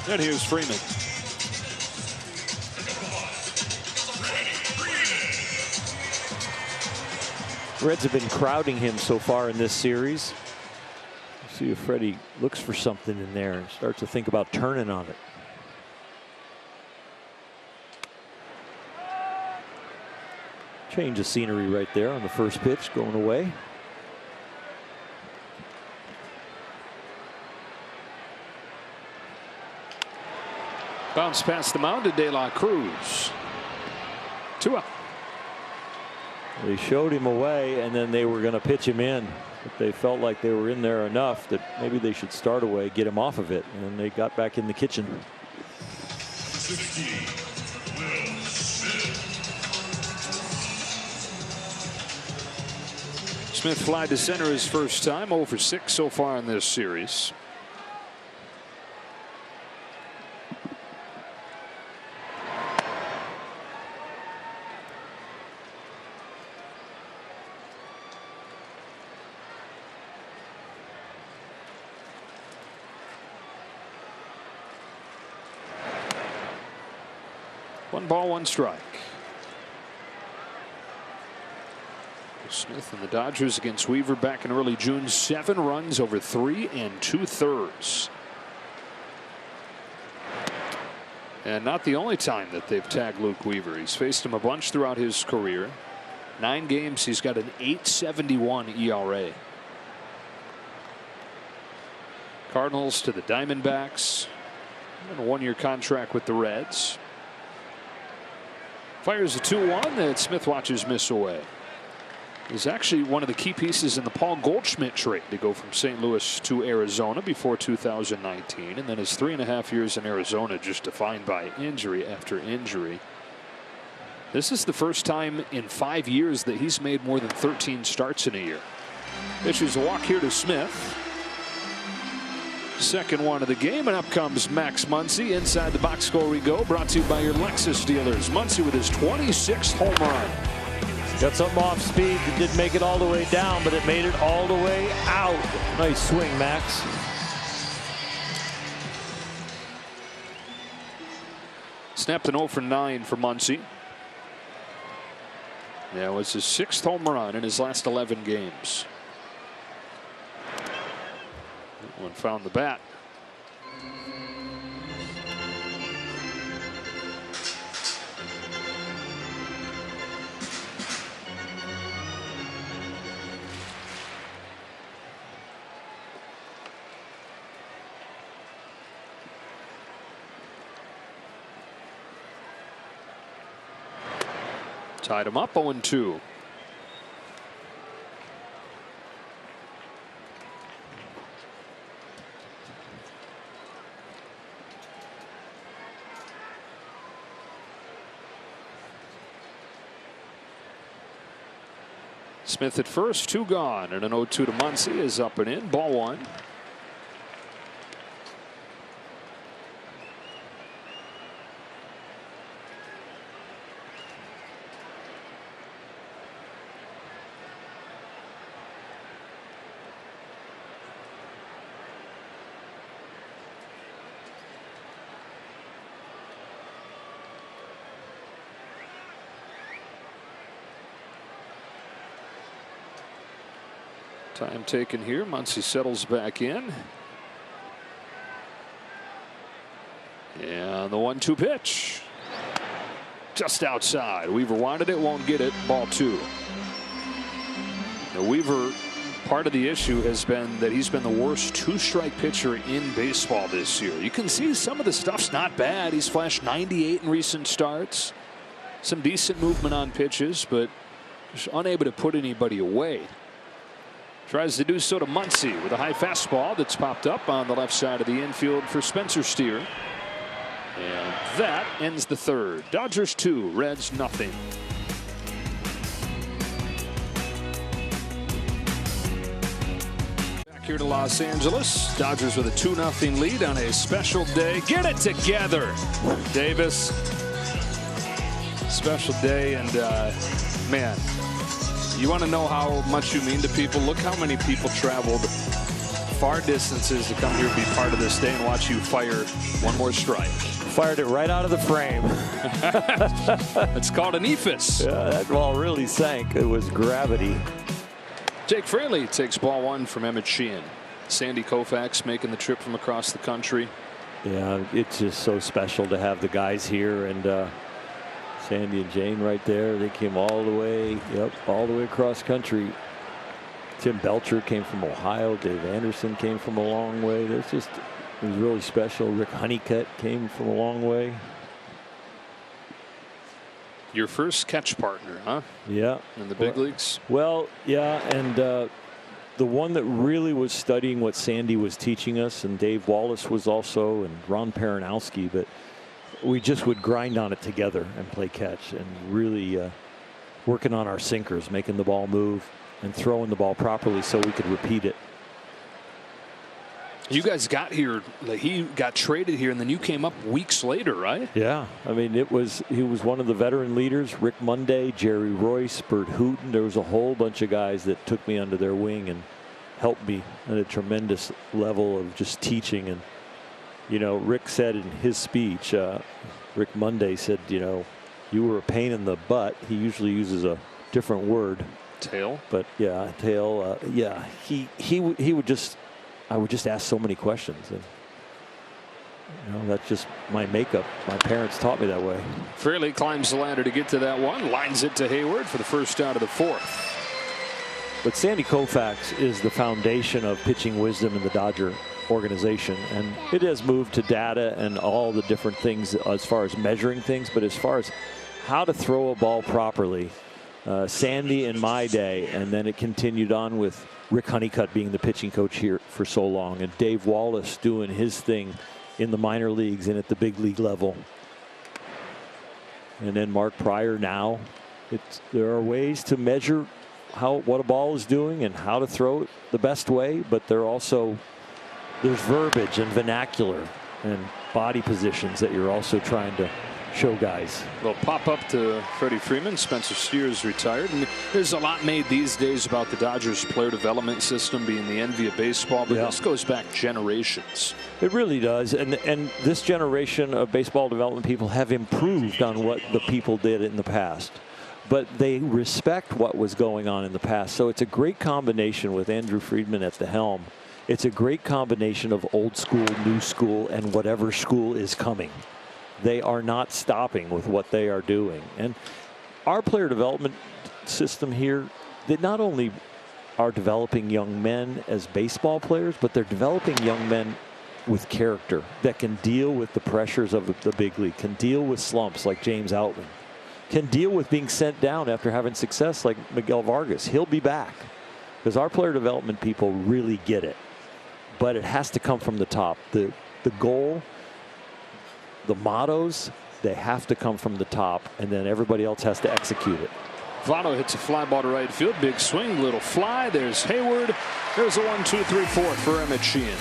And here's Freeman. Reds have been crowding him so far in this series. See if Freddie looks for something in there and starts to think about turning on it. Change of scenery right there on the first pitch, going away. Bounce past the mound to De La Cruz. 2 out. They showed him away, and then they were going to pitch him in. But they felt like they were in there enough that maybe they should start away, get him off of it, and they got back in the kitchen. 16, Will Smith. Smith fly to center his first time, 0 for 6 so far in this series. One ball, one strike. Smith and the Dodgers against Weaver back in early June. 7 runs over 3 2/3. And not the only time that they've tagged Luke Weaver. He's faced him a bunch throughout his career. 9 games, he's got an 8.71 ERA. Cardinals to the Diamondbacks. And a 1-year contract with the Reds. Fires a 2-1 that Smith watches miss away. He's actually one of the key pieces in the Paul Goldschmidt trade to go from St. Louis to Arizona before 2019, and then his 3.5 years in Arizona just defined by injury after injury. This is the first time in 5 years that he's made more than 13 starts in a year. Pitches a walk here to Smith. Second one of the game, and up comes Max Muncy. Inside the box score we go, brought to you by your Lexus dealers. Muncy with his 26th home run. Got something off speed that didn't make it all the way down, but it made it all the way out. Nice swing, Max. Snapped an 0 for 9 for Muncy. Yeah, it was his 6th home run in his last 11 games. That one found the bat. Tied him up 0-2. Smith at first, 2 gone, and an 0-2 to Muncy is up and in. Ball 1. Time taken here. Muncy settles back in. And the 1-2 pitch. Just outside. Weaver wanted it, won't get it. Ball 2. Now Weaver, part of the issue has been that he's been the worst 2-strike pitcher in baseball this year. You can see some of the stuff's not bad. He's flashed 98 in recent starts. Some decent movement on pitches, but just unable to put anybody away. Tries to do so to Muncy with a high fastball that's popped up on the left side of the infield for Spencer Steer. And that ends the 3rd. Dodgers 2, Reds nothing. Back here to Los Angeles. Dodgers with a 2-0 lead on a special day. Get it together, Davis. Special day, and man. You want to know how much you mean to people? Look how many people traveled far distances to come here and be part of this day and watch you fire one more strike. Fired it right out of the frame. It's called an ephus. Yeah, that ball really sank. It was gravity. Jake Fraley takes ball 1 from Emmett Sheehan. Sandy Koufax making the trip from across the country. Yeah, it's just so special to have the guys here, and Sandy and Jane right there. They came all the way, all the way across country. Tim Belcher came from Ohio. Dave Anderson came from a long way. There's just was really special. Rick Honeycutt came from a long way. Your first catch partner, huh? Yeah. In the big leagues? Well, yeah, and the one that really was studying what Sandy was teaching us, and Dave Wallace was also, and Ron Peranowski, but we just would grind on it together and play catch, and really working on our sinkers, making the ball move and throwing the ball properly so we could repeat it. You guys got here, like he got traded here, and then you came up weeks later, right? Yeah, I mean, he was one of the veteran leaders. Rick Monday, Jerry Royce, Bert Hooten. There was a whole bunch of guys that took me under their wing and helped me at a tremendous level of just teaching. And you know, Rick said in his speech, Rick Monday said, you know, you were a pain in the butt. He usually uses a different word. Tail. But yeah, tail. Yeah, he would just. I would just ask so many questions, and you know, that's just my makeup. My parents taught me that way. Fraley climbs the ladder to get to that one, lines it to Hayward for the first out of the fourth. But Sandy Koufax is the foundation of pitching wisdom in the Dodger organization, and it has moved to data and all the different things as far as measuring things, but as far as how to throw a ball properly, Sandy in my day, and then it continued on with Rick Honeycutt being the pitching coach here for so long, and Dave Wallace doing his thing in the minor leagues and at the big league level. And then Mark Pryor now. There are ways to measure what a ball is doing and how to throw it the best way, but there's verbiage and vernacular and body positions that you're also trying to show guys. Well, pop up to Freddie Freeman. Spencer Steers retired, and there's a lot made these days about the Dodgers player development system being the envy of baseball, but this goes back generations. It really does, and this generation of baseball development people have improved on what the people did in the past, but they respect what was going on in the past. So it's a great combination with Andrew Friedman at the helm. It's a great combination of old school, new school, and whatever school is coming. They are not stopping with what they are doing. And our player development system here, they not only are developing young men as baseball players, but they're developing young men with character that can deal with the pressures of the big league, can deal with slumps like James Outman, can deal with being sent down after having success like Miguel Vargas. He'll be back, because our player development people really get it. But it has to come from the top. The goal, the mottos, they have to come from the top, and then everybody else has to execute it. Votto hits a fly ball to right field. Big swing, little fly. There's Hayward. There's a 1, 2, 3, 4 for Emmett Sheehan.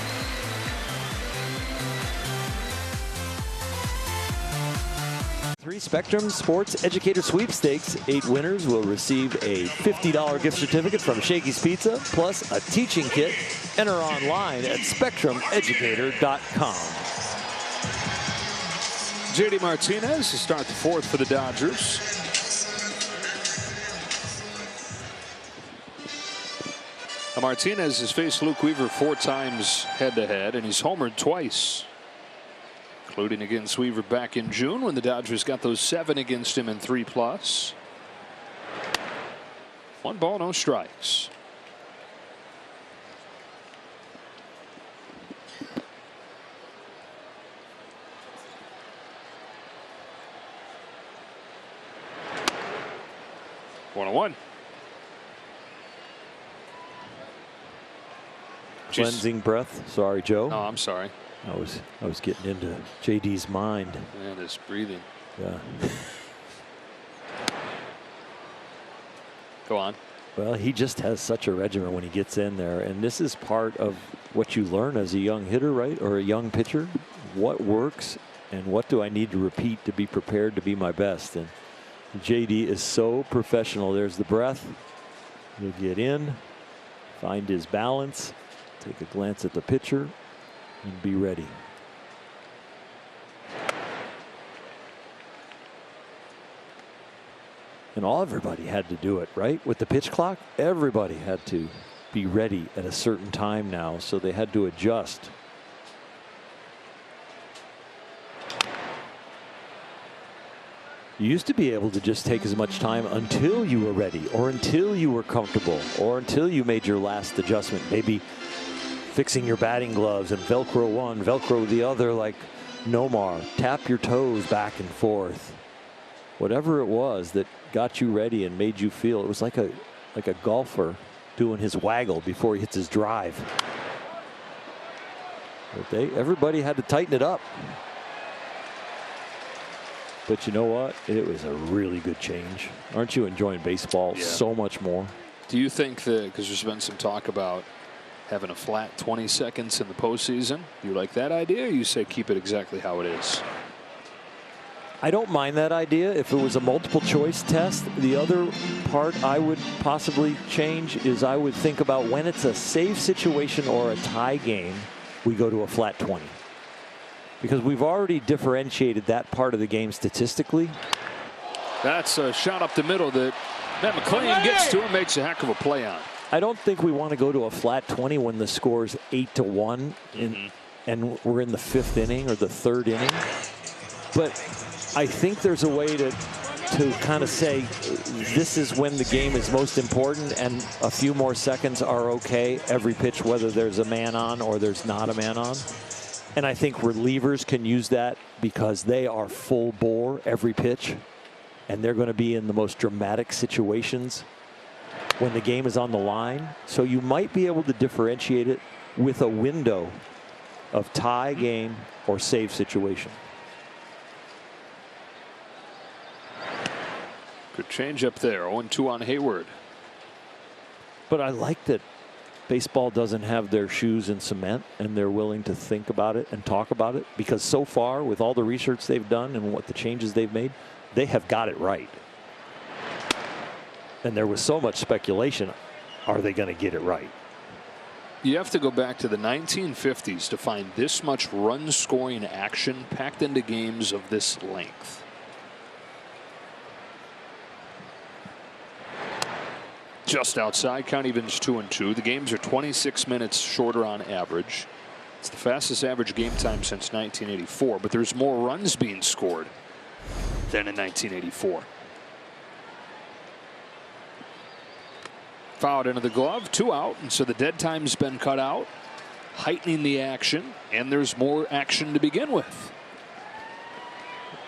Three Spectrum Sports Educator Sweepstakes. 8 winners will receive a $50 gift certificate from Shakey's Pizza, plus a teaching kit. Enter online at SpectrumEducator.com. JD Martinez to start the fourth for the Dodgers. Now Martinez has faced Luke Weaver 4 times head-to-head, and he's homered twice, including against Weaver back in June when the Dodgers got those 7 against him in 3+. 1 ball, no strikes. One. Cleansing breath. Sorry, Joe. Oh, I'm sorry. I was getting into JD's mind. Man, this breathing. Yeah. Go on. Well, he just has such a regimen when he gets in there, and this is part of what you learn as a young hitter, right, or a young pitcher. What works, and what do I need to repeat to be prepared to be my best? And JD is so professional. There's the breath. He'll get in, find his balance, take a glance at the pitcher, and be ready. And everybody had to do it, right? With the pitch clock, everybody had to be ready at a certain time now, so they had to adjust. You used to be able to just take as much time until you were ready, or until you were comfortable, or until you made your last adjustment. Maybe fixing your batting gloves and Velcro one, Velcro the other, like Nomar. Tap your toes back and forth. Whatever it was that got you ready and made you feel, it was like a golfer doing his waggle before he hits his drive. But everybody had to tighten it up. But you know what? It was a really good change. Aren't you enjoying baseball so much more? Do you think that, because there's been some talk about having a flat 20 seconds in the postseason, you like that idea, or you say keep it exactly how it is? I don't mind that idea if it was a multiple choice test. The other part I would possibly change is I would think about when it's a save situation or a tie game, we go to a flat 20. Because we've already differentiated that part of the game statistically. That's a shot up the middle that Matt McLain gets to and makes a heck of a play on. I don't think we want to go to a flat 20 when the score's 8-1 and we're in the 5th inning or the 3rd inning. But I think there's a way to kind of say this is when the game is most important and a few more seconds are okay every pitch, whether there's a man on or there's not a man on. And I think relievers can use that because they are full bore every pitch and they're going to be in the most dramatic situations when the game is on the line. So you might be able to differentiate it with a window of tie game or save situation. Good change up there. 0-2 on Hayward. But I like that baseball doesn't have their shoes in cement and they're willing to think about it and talk about it, because so far with all the research they've done and what the changes they've made, they have got it right. And there was so much speculation. Are they going to get it right? You have to go back to the 1950s to find this much run scoring action packed into games of this length. Just outside, count evens 2-2. The games are 26 minutes shorter on average. It's the fastest average game time since 1984, but there's more runs being scored than in 1984. Fouled into the glove, 2 out, and so the dead time's been cut out, heightening the action, and there's more action to begin with.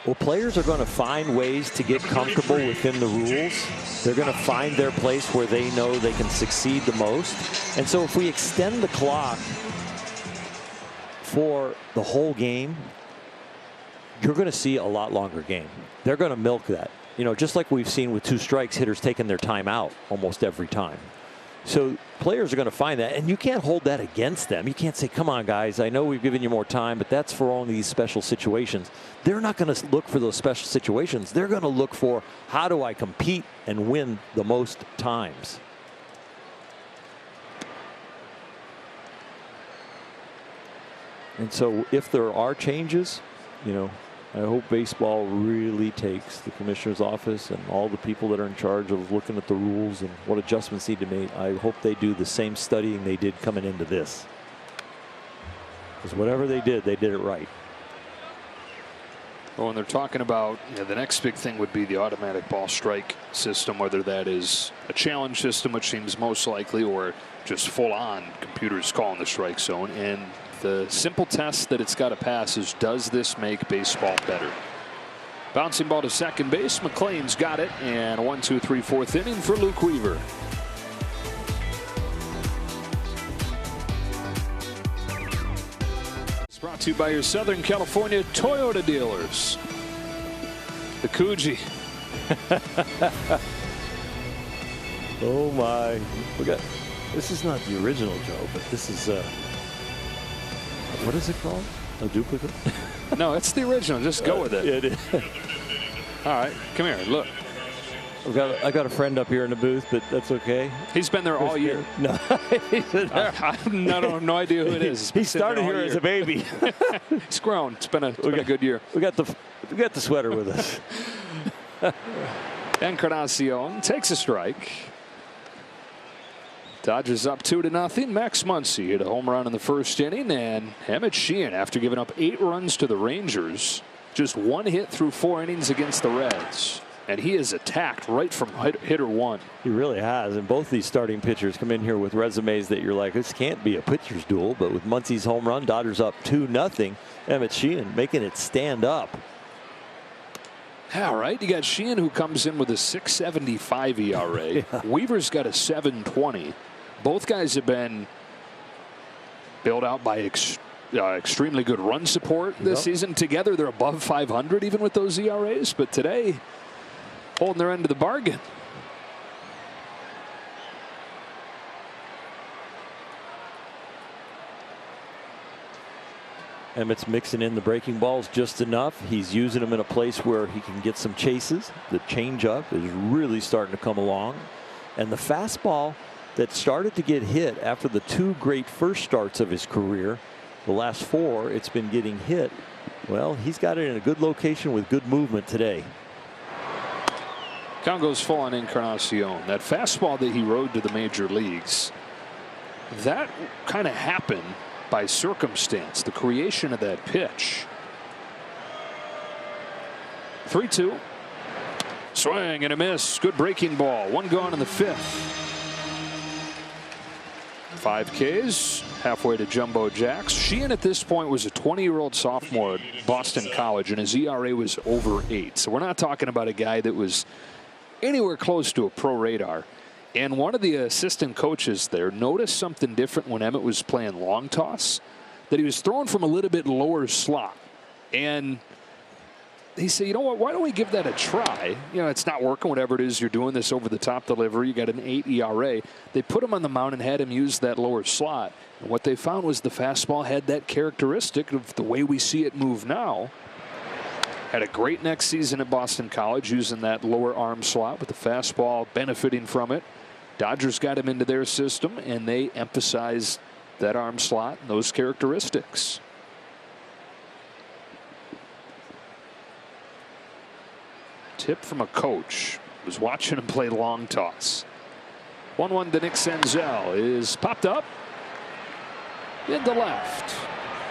Well, players are going to find ways to get comfortable within the rules. They're going to find their place where they know they can succeed the most. And so if we extend the clock for the whole game, you're going to see a lot longer game. They're going to milk that. You know, just like we've seen with 2 strikes, hitters taking their time out almost every time. So players are going to find that, and you can't hold that against them. You can't say, come on, guys, I know we've given you more time, but that's for only these special situations. They're not going to look for those special situations. They're going to look for, how do I compete and win the most times? And so if there are changes, you know, I hope baseball really takes the commissioner's office and all the people that are in charge of looking at the rules and what adjustments need to be made. I hope they do the same studying they did coming into this. Because whatever they did it right. Well, when they're talking about, you know, the next big thing would be the automatic ball strike system, whether that is a challenge system, which seems most likely, or just full on computers calling the strike zone. And the simple test that it's got to pass is, does this make baseball better? Bouncing ball to second base. McLain's got it, and 1, 2, 3, 4th inning for Luke Weaver. It's brought to you by your Southern California Toyota dealers. The Coogee. Oh my! This is not the original Joe, but this is what is it called? A duplicate? No, it's the original. Just go with it. It is. All right, come here. Look. I got a friend up here in the booth, but that's okay. He's been there all year. No, he's been there. I have no idea who it is. He started here as a baby. He's grown. It's been a good year. We got the sweater with us. Encarnacion takes a strike. Dodgers up 2-0. Max Muncy hit a home run in the first inning, and Emmett Sheehan, after giving up 8 runs to the Rangers, just 1 hit through 4 innings against the Reds. And he is attacked right from hitter one. He really has. And both these starting pitchers come in here with resumes that you're like, this can't be a pitcher's duel. But with Muncy's home run, Dodgers up 2-0. Emmett Sheehan making it stand up. All right, you got Sheehan, who comes in with a 6.75 ERA. Yeah. Weaver's got a 7.20. Both guys have been bailed out by extremely good run support this season. Together, they're above 500 even with those ERAs. But today, holding their end of the bargain. Emmett's mixing in the breaking balls just enough. He's using them in a place where he can get some chases. The changeup is really starting to come along. And the fastball that started to get hit after the 2 great first starts of his career, the last 4, it's been getting hit. Well, he's got it in a good location with good movement today. Count goes full on Encarnacion. That fastball that he rode to the major leagues, that kind of happened by circumstance, the creation of that pitch. 3-2. Swing and a miss. Good breaking ball. 1 gone in the 5th. 5 Ks, halfway to Jumbo Jacks. Sheehan at this point was a 20-year-old sophomore at Boston College, and his ERA was over 8. So we're not talking about a guy that was anywhere close to a pro radar. And one of the assistant coaches there noticed something different when Emmett was playing long toss, that he was throwing from a little bit lower slot. And he said, you know what, why don't we give that a try? You know, it's not working, whatever it is you're doing, this over-the-top delivery. You got an 8 ERA. They put him on the mound and had him use that lower slot. And what they found was the fastball had that characteristic of the way we see it move now. Had a great next season at Boston College using that lower arm slot with the fastball benefiting from it. Dodgers got him into their system, and they emphasized that arm slot and those characteristics. Tip from a coach who was watching him play long toss. 1-1 to Nick Senzel is popped up into left.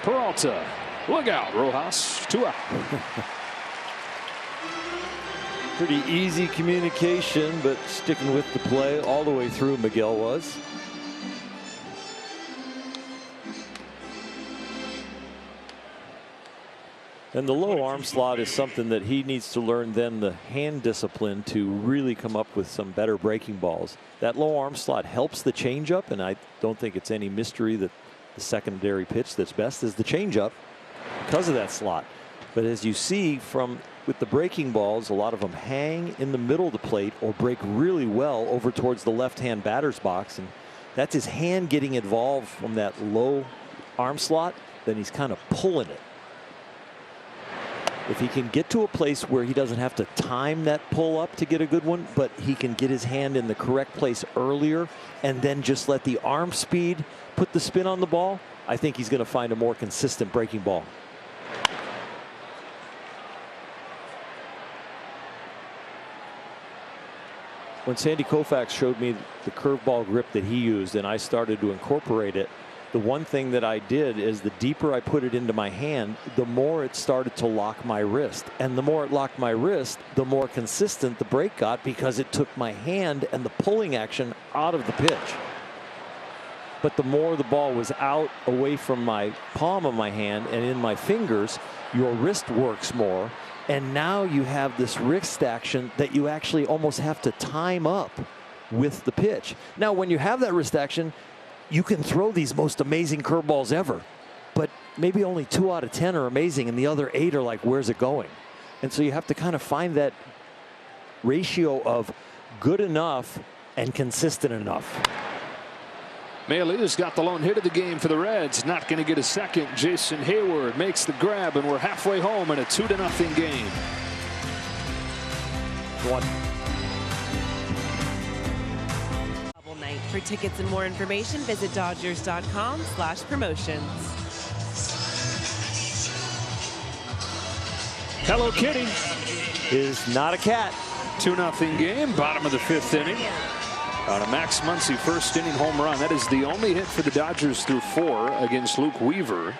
Peralta, look out, Rojas, 2 out. Pretty easy communication, but sticking with the play all the way through, Miguel was. And the low arm slot is something that he needs to learn then the hand discipline to really come up with some better breaking balls. That low arm slot helps the changeup, and I don't think it's any mystery that the secondary pitch that's best is the changeup because of that slot. But as you see from with the breaking balls, a lot of them hang in the middle of the plate or break really well over towards the left-hand batter's box. And that's his hand getting involved from that low arm slot. Then he's kind of pulling it. If he can get to a place where he doesn't have to time that pull up to get a good one, but he can get his hand in the correct place earlier and then just let the arm speed put the spin on the ball, I think he's going to find a more consistent breaking ball. When Sandy Koufax showed me the curveball grip that he used and I started to incorporate it, the one thing that I did is the deeper I put it into my hand, the more it started to lock my wrist. And the more it locked my wrist, the more consistent the break got because it took my hand and the pulling action out of the pitch. But the more the ball was out away from my palm of my hand and in my fingers, your wrist works more. And now you have this wrist action that you actually almost have to time up with the pitch. Now, when you have that wrist action, you can throw these most amazing curveballs ever, but maybe only 2 out of 10 are amazing and the other 8 are like, where's it going? And so you have to kind of find that ratio of good enough and consistent enough. Mayalia's got the lone hit of the game for the Reds. Not going to get a second. Jason Hayward makes the grab, and we're halfway home in a 2-0 game. Night. For tickets and more information, visit Dodgers.com/promotions. Hello Kitty is not a cat. 2-0 game, bottom of the 5th inning. On a Max Muncy first inning home run. That is the only hit for the Dodgers through 4 against Luke Weaver,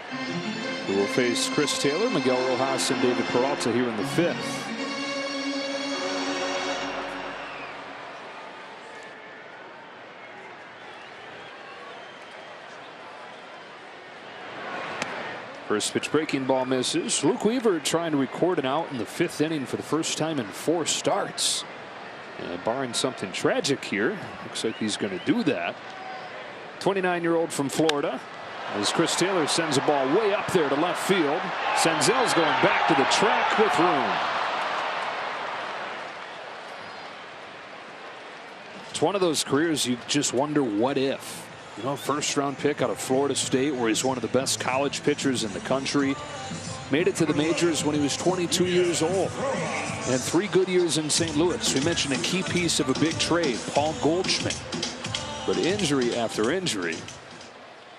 who will face Chris Taylor, Miguel Rojas, and David Peralta here in the 5th. First pitch breaking ball misses. Luke Weaver trying to record an out in the 5th inning for the first time in 4 starts. And barring something tragic here, looks like he's going to do that. 29-year-old from Florida, as Chris Taylor sends a ball way up there to left field. Senzel's going back to the track with room. It's one of those careers you just wonder what if. You know, first-round pick out of Florida State, where he's one of the best college pitchers in the country. Made it to the majors when he was 22 years old. And 3 good years in St. Louis. We mentioned a key piece of a big trade, Paul Goldschmidt. But injury after injury.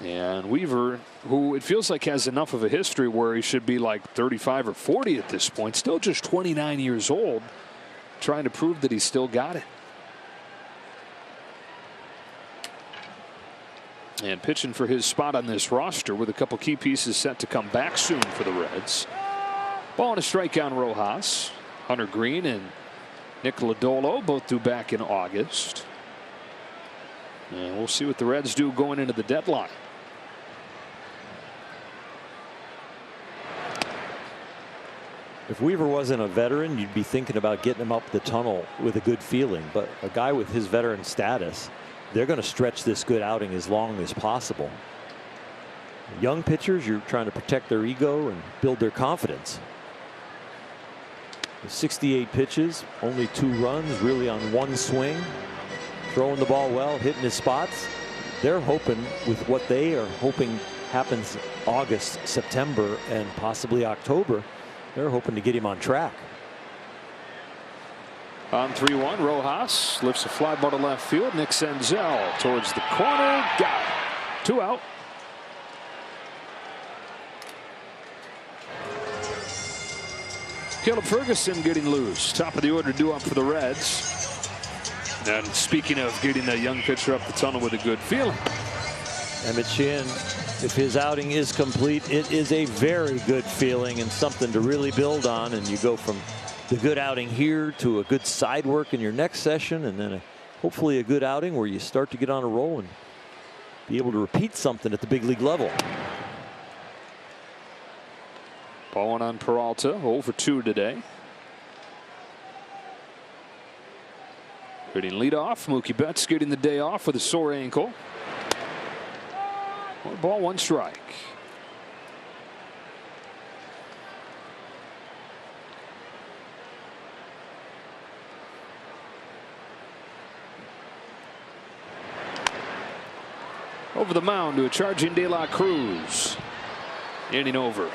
And Weaver, who it feels like has enough of a history where he should be like 35 or 40 at this point, still just 29 years old, trying to prove that he's still got it. And pitching for his spot on this roster with a couple key pieces set to come back soon for the Reds. Ball and a strike on Rojas. Hunter Green and Nick Lodolo both due back in August. And we'll see what the Reds do going into the deadline. If Weaver wasn't a veteran, you'd be thinking about getting him up the tunnel with a good feeling. But a guy with his veteran status, they're going to stretch this good outing as long as possible. Young pitchers, you're trying to protect their ego and build their confidence. 68 pitches, only 2 runs, really on 1 swing. Throwing the ball well, hitting his spots. They're hoping with what they are hoping happens August, September, and possibly October. They're hoping to get him on track. On 3-1, Rojas lifts a fly ball to left field. Nick Senzel towards the corner. Got it. 2 out. Caleb Ferguson getting loose. Top of the order due up for the Reds. And speaking of getting a young pitcher up the tunnel with a good feeling. Emmett Sheehan, if his outing is complete, it is a very good feeling and something to really build on. And you go from the good outing here to a good side work in your next session, and then hopefully a good outing where you start to get on a roll and be able to repeat something at the big league level. Ball one on Peralta, 0 for 2 today. Hitting leadoff, Mookie Betts getting the day off with a sore ankle. 1 ball, 1 strike. Over the mound to a charging De La Cruz. Inning over.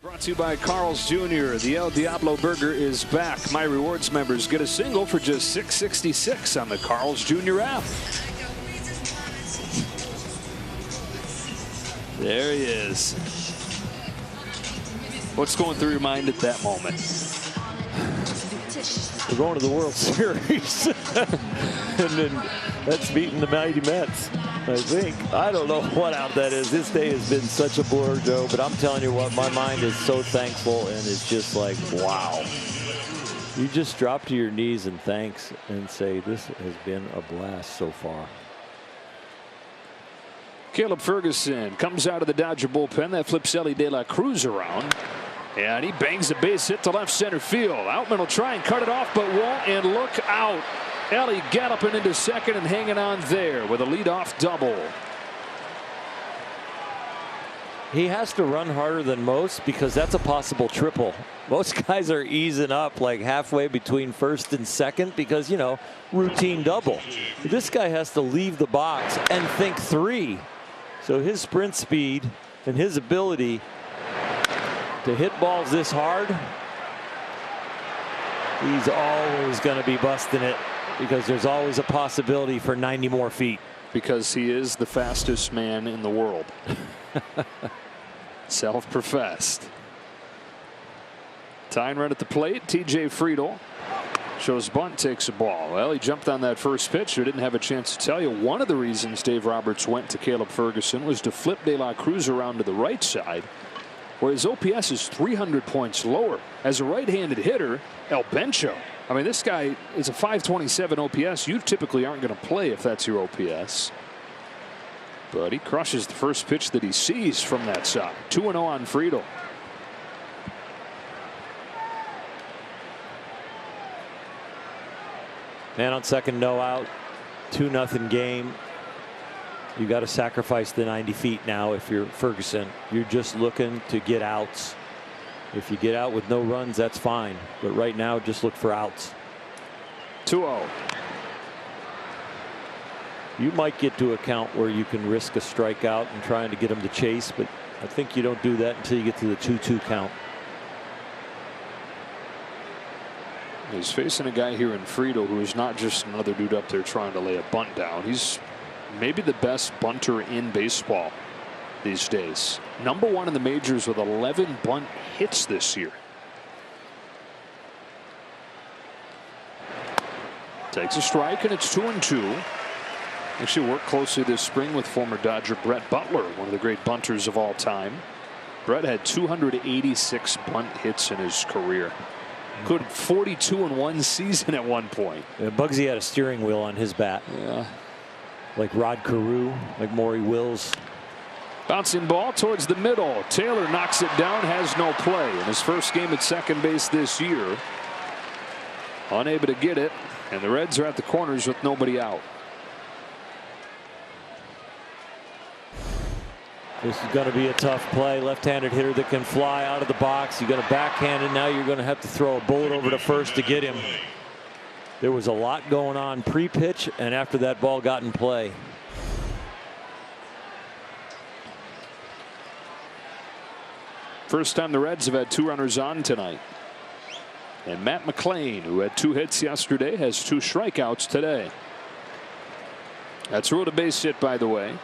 Brought to you by Carl's Jr. The El Diablo Burger is back. My Rewards members get a single for just $6.66 on the Carl's Jr. app. There he is. What's going through your mind at that moment? We're going to the World Series. And then that's beating the mighty Mets, I think. I don't know what out that is. This day has been such a blur, Joe, but I'm telling you what, my mind is so thankful, and it's just like, wow. You just drop to your knees and thanks and say, this has been a blast so far. Caleb Ferguson comes out of the Dodger bullpen. That flips Elly De La Cruz around. And he bangs a base hit to left center field. Outman will try and cut it off, but won't. And look out. Elly galloping into second and hanging on there with a leadoff double. He has to run harder than most because that's a possible triple. Most guys are easing up like halfway between first and second because, you know, routine double. This guy has to leave the box and think 3. So his sprint speed and his ability to hit balls this hard, he's always going to be busting it because there's always a possibility for 90 more feet. Because he is the fastest man in the world. Self-professed. Tying run at the plate, TJ Friedl shows bunt, takes a ball. Well, he jumped on that first pitch. Didn't have a chance to tell you. One of the reasons Dave Roberts went to Caleb Ferguson was to flip De La Cruz around to the right side, where his OPS is 300 points lower. As a right-handed hitter, El Bencho I mean, this guy is a 527 OPS. You typically aren't going to play if that's your OPS. But he crushes the first pitch that he sees from that side. 2-0 on Friedl. Man on second, no out. 2-0 game. You got to sacrifice the 90 feet now if you're Ferguson. You're just looking to get outs. If you get out with no runs, that's fine. But right now, just look for outs. 2-0. You might get to a count where you can risk a strikeout and trying to get him to chase, but I think you don't do that until you get to the 2-2 count. He's facing a guy here in Friedl who is not just another dude up there trying to lay a bunt down. He's maybe the best bunter in baseball these days. #1 in the majors with 11 bunt hits this year. Takes a strike, and it's 2-2. Actually worked closely this spring with former Dodger Brett Butler, one of the great bunters of all time. Brett had 286 bunt hits in his career. Could 42 in one season at one point. Yeah, Bugsy had a steering wheel on his bat. Yeah. Like Rod Carew, like Maury Wills. Bouncing ball towards the middle. Taylor knocks it down, has no play. In his first game at second base this year. Unable to get it, and the Reds are at the corners with nobody out. This is going to be a tough play. Left-handed hitter that can fly out of the box. You got a backhand, and now you're going to have to throw a bullet over to first to get him. There was a lot going on pre-pitch and after that ball got in play. First time the Reds have had 2 runners on tonight. And Matt McLain, who had 2 hits yesterday, has 2 strikeouts today. That's ruled a base hit, by the way.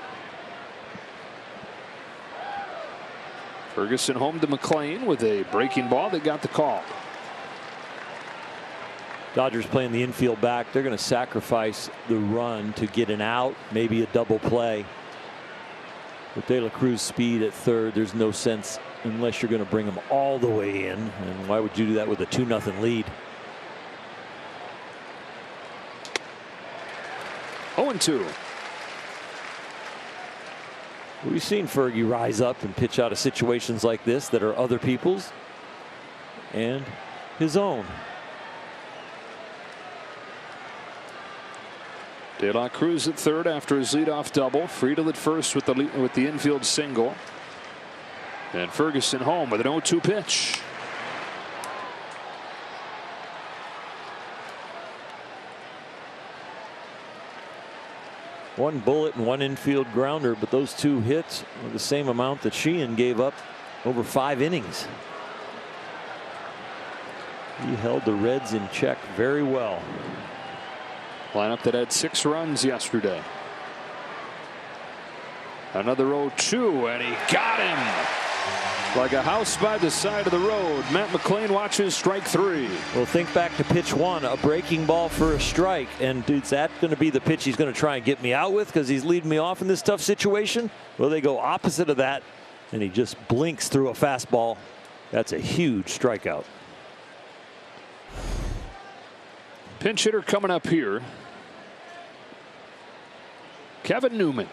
Ferguson home to McLain with a breaking ball that got the call. Dodgers playing the infield back. They're going to sacrifice the run to get an out, maybe a double play. With De La Cruz's speed at third, there's no sense unless you're going to bring him all the way in. And why would you do that with a 2-0 lead? 0-2. We've seen Fergie rise up and pitch out of situations like this that are other people's and his own. De La Cruz at third after his leadoff double. Friedl at first with the infield single. And Ferguson home with an 0-2 pitch. One bullet and one infield grounder, but those 2 hits were the same amount that Sheehan gave up over 5 innings. He held the Reds in check very well. Lineup that had 6 runs yesterday. Another 0-2, and he got him. Like a house by the side of the road. Matt McLain watches strike 3. Well, think back to pitch 1, a breaking ball for a strike. And is that going to be the pitch he's going to try and get me out with because he's leading me off in this tough situation? Well, they go opposite of that, and he just blinks through a fastball. That's a huge strikeout. Pinch hitter coming up here. Kevin Newman.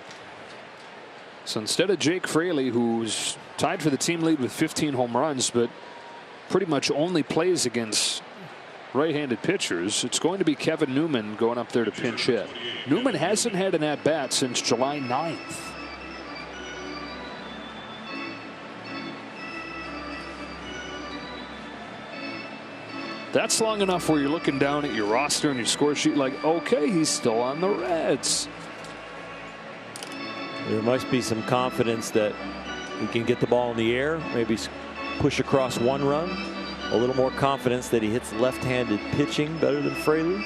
So instead of Jake Fraley, who's tied for the team lead with 15 home runs, but pretty much only plays against right-handed pitchers, it's going to be Kevin Newman going up there to pinch hit. Newman hasn't had an at-bat since July 9th. That's long enough where you're looking down at your roster and your score sheet like, okay, he's still on the Reds. There must be some confidence that he can get the ball in the air, maybe push across 1 run. A little more confidence that he hits left-handed pitching better than Fraley.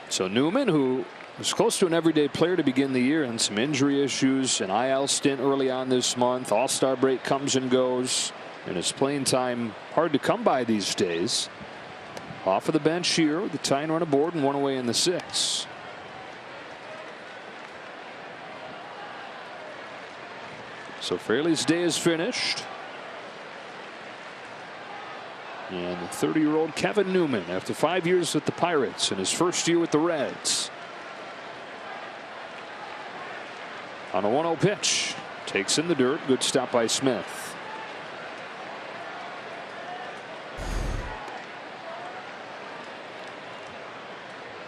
So Newman, who was close to an everyday player to begin the year, and some injury issues, an IL stint early on this month. All-Star break comes and goes, and his playing time hard to come by these days. Off of the bench here with the tying run aboard and one away in the 6th. So Fraley's day is finished. And the 30-year-old Kevin Newman, after 5 years with the Pirates and his first year with the Reds. On a 1-0 pitch. Takes in the dirt. Good stop by Smith.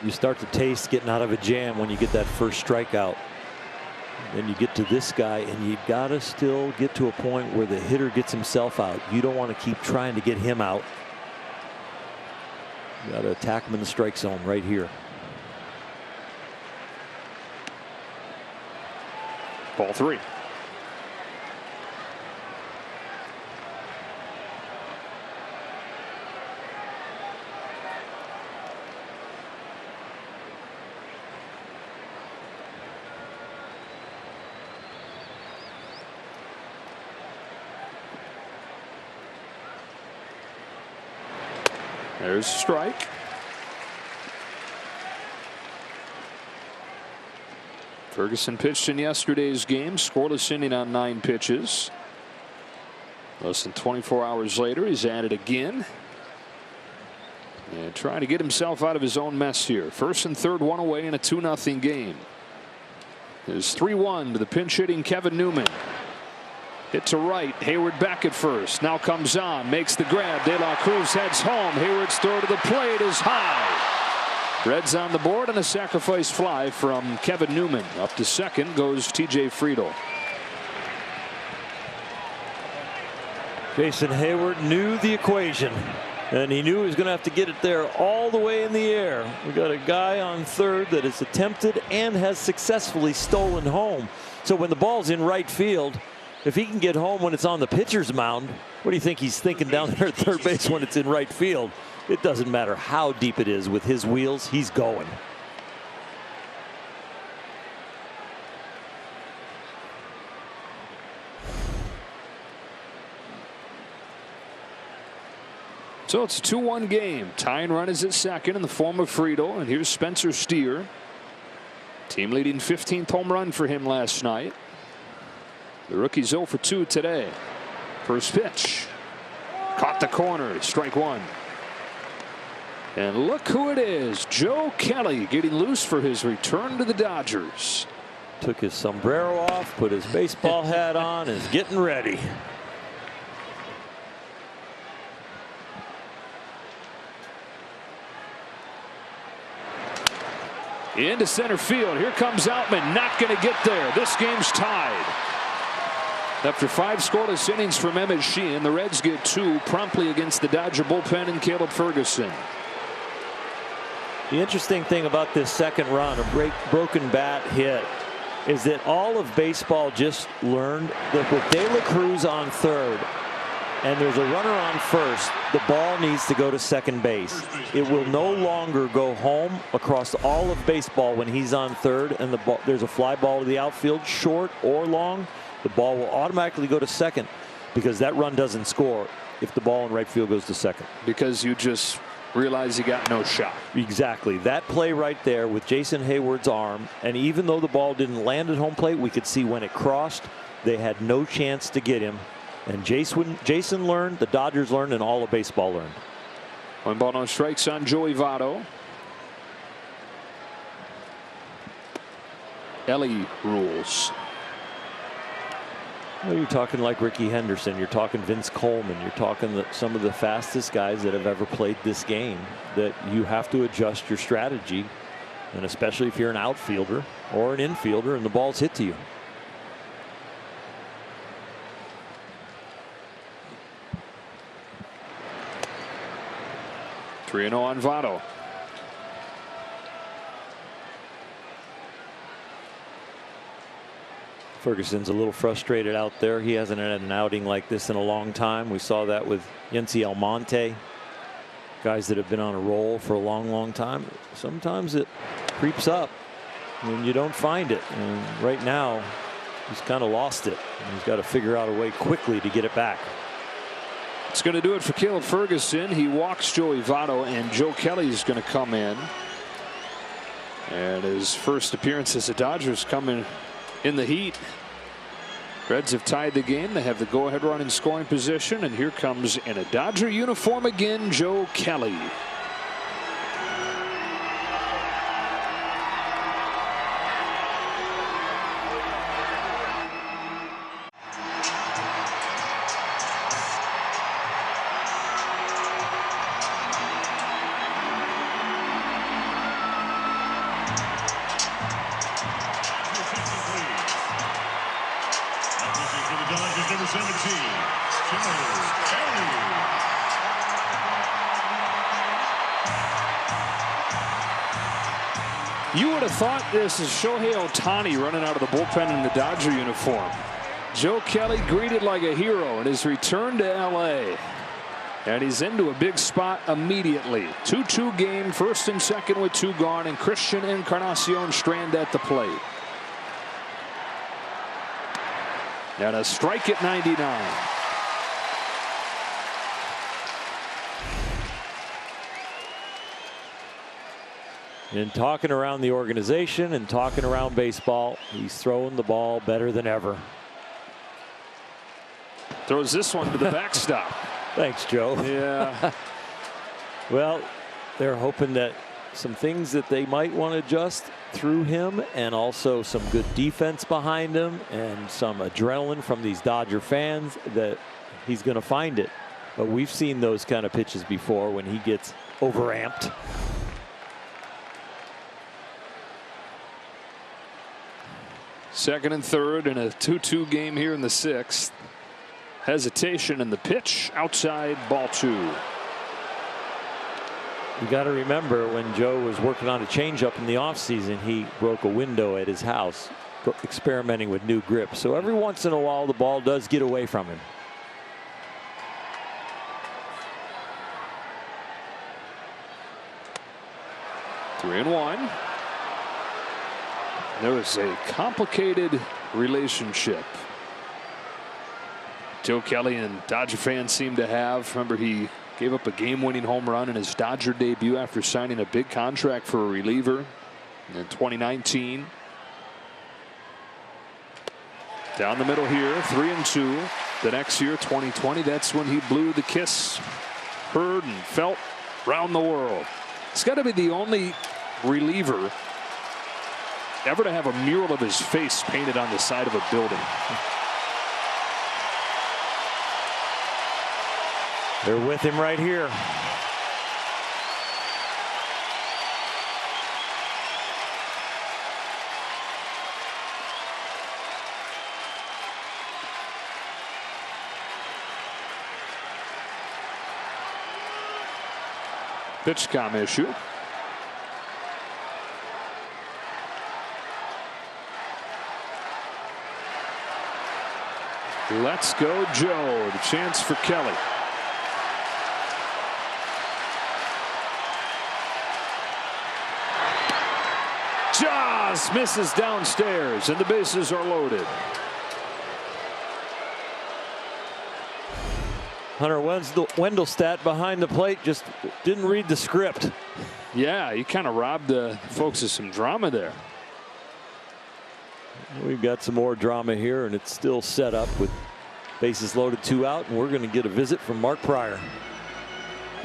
You start to taste getting out of a jam when you get that first strikeout. Then you get to this guy, and you got to still get to a point where the hitter gets himself out. You don't want to keep trying to get him out. You got to attack him in the strike zone right here. Ball 3. There's a strike. Ferguson pitched in yesterday's game, scoreless inning on 9 pitches. Less than 24 hours later, he's at it again. And trying to get himself out of his own mess here. First and third, one away in a 2-0 game. It's 3-1 to the pinch hitting Kevin Newman. Hit to right. Hayward back at first. Now comes on. Makes the grab. De La Cruz heads home. Hayward's throw to the plate is high. Reds on the board and a sacrifice fly from Kevin Newman. Up to second goes TJ Friedl. Jason Hayward knew the equation, and he knew he was going to have to get it there all the way in the air. We got a guy on third that has attempted and has successfully stolen home. So when the ball's in right field, if he can get home when it's on the pitcher's mound, what do you think he's thinking down there at third base when it's in right field? It doesn't matter how deep it is. With his wheels, he's going. So it's a 2-1 game. Tying run is at second in the form of Friedl, and here's Spencer Steer. Team leading 15th home run for him last night. The rookie's 0 for 2 today. First pitch. Caught the corner. Strike 1. And look who it is. Joe Kelly getting loose for his return to the Dodgers. Took his sombrero off, put his baseball hat on, and is getting ready. Into center field. Here comes Outman. Not going to get there. This game's tied. After 5 scoreless innings from Emmett Sheehan, the Reds get 2 promptly against the Dodger bullpen and Caleb Ferguson. The interesting thing about this second run, a broken bat hit, is that all of baseball just learned that with De La Cruz on third and there's a runner on first, the ball needs to go to second base. It will no longer go home across all of baseball when he's on third and there's a fly ball to the outfield, short or long. The ball will automatically go to second because that run doesn't score if the ball in right field goes to second. Because you just realize you got no shot. Exactly. That play right there with Jason Hayward's arm, and even though the ball didn't land at home plate, we could see when it crossed, they had no chance to get him. And Jason learned, the Dodgers learned, and all of baseball learned. 1 ball, no strikes on Joey Votto. Ellie rules. Well, you're talking like Ricky Henderson. You're talking Vince Coleman. You're talking some of the fastest guys that have ever played this game, that you have to adjust your strategy, and especially if you're an outfielder or an infielder and the ball's hit to you. Three 3-0 on Votto. Ferguson's a little frustrated out there. He hasn't had an outing like this in a long time. We saw that with Yency Almonte, guys that have been on a roll for a long time. Sometimes it creeps up and you don't find it, and right now he's kind of lost it, and he's got to figure out a way quickly to get it back. It's going to do it for Caleb Ferguson. He walks Joey Votto, and Joe Kelly is going to come in. And his first appearance as the Dodgers coming in the heat. Reds have tied the game. They have the go-ahead run in scoring position, and here comes in a Dodger uniform again, Joe Kelly. Number 17, Joe Kelly. You would have thought this is Shohei Ohtani running out of the bullpen in the Dodger uniform. Joe Kelly greeted like a hero in his return to L.A. And he's into a big spot immediately. 2-2 game, first and second with 2 gone, and Christian Encarnacion Strand at the plate. And a strike at 99. In talking around the organization and talking around baseball, he's throwing the ball better than ever. Throws this one to the backstop. Thanks, Joe. Yeah. Well, they're hoping that some things that they might want to adjust through him, and also some good defense behind him and some adrenaline from these Dodger fans, that he's going to find it. But we've seen those kind of pitches before when he gets overamped. Second and third in a 2-2 game here in the 6th. Hesitation in the pitch, outside, ball 2. You got to remember, when Joe was working on a changeup in the offseason, he broke a window at his house experimenting with new grips. So every once in a while the ball does get away from him. Three and one. There was a complicated relationship Joe Kelly and Dodger fans seem to have. Remember, he gave up a game-winning home run in his Dodger debut after signing a big contract for a reliever in 2019. Down the middle here, 3-2. The next year, 2020, that's when he blew the kiss heard and felt around the world. It's got to be the only reliever ever to have a mural of his face painted on the side of a building. They're with him right here. PitchCom issue. Let's go, Joe. The chance for Kelly. Just misses downstairs, and the bases are loaded. Hunter Wendelstedt behind the plate just didn't read the script. Yeah, he kind of robbed the folks of some drama there. We've got some more drama here, and it's still set up with bases loaded, 2 out, and we're going to get a visit from Mark Prior.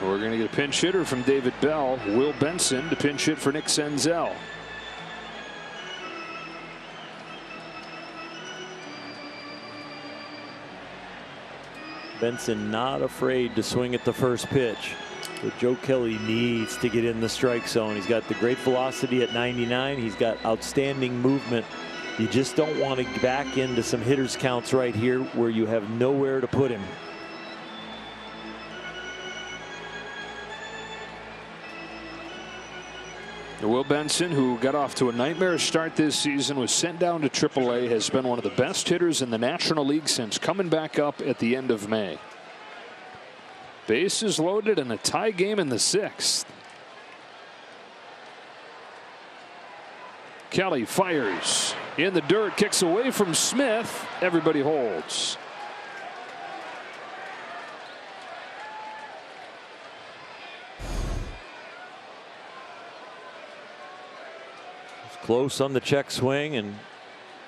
We're going to get a pinch hitter from David Bell. Will Benson to pinch hit for Nick Senzel. Benson not afraid to swing at the first pitch. But Joe Kelly needs to get in the strike zone. He's got the great velocity at 99. He's got outstanding movement. You just don't want to back into some hitters counts right here where you have nowhere to put him. Will Benson, who got off to a nightmarish start this season, was sent down to AAA, has been one of the best hitters in the National League since coming back up at the end of May. Bases loaded in a tie game in the 6th. Kelly fires in the dirt, kicks away from Smith. Everybody holds. Close on the check swing, and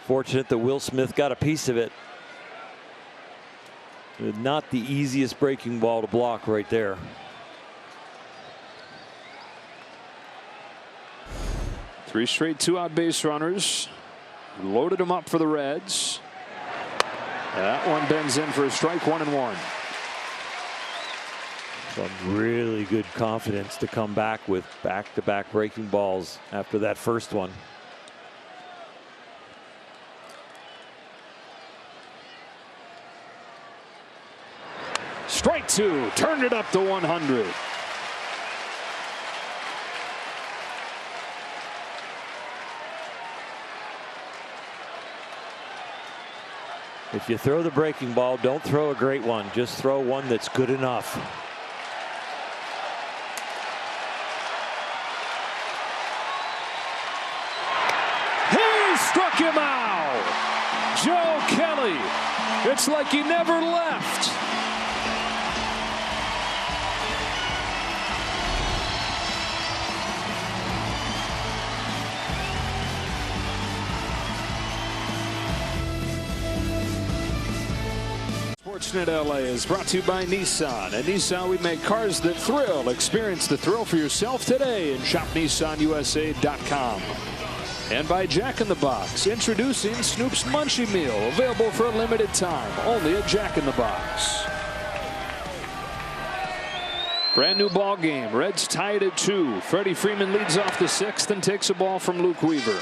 fortunate that Will Smith got a piece of it. Not the easiest breaking ball to block right there. Three straight 2-out base runners. Loaded them up for the Reds. That one bends in for a strike, 1-1. Some really good confidence to come back with back-to-back breaking balls after that first one. Strike 2, turned it up to 100. If you throw the breaking ball, don't throw a great one. Just throw one that's good enough. He struck him out. Joe Kelly. It's like he never left. Sportsnet LA is brought to you by Nissan. At Nissan, we make cars that thrill. Experience the thrill for yourself today and shop NissanUSA.com. And by Jack in the Box, introducing Snoop's Munchie Meal, available for a limited time, only at Jack in the Box. Brand new ball game. Reds tied at 2. Freddie Freeman leads off the 6th and takes a ball from Luke Weaver.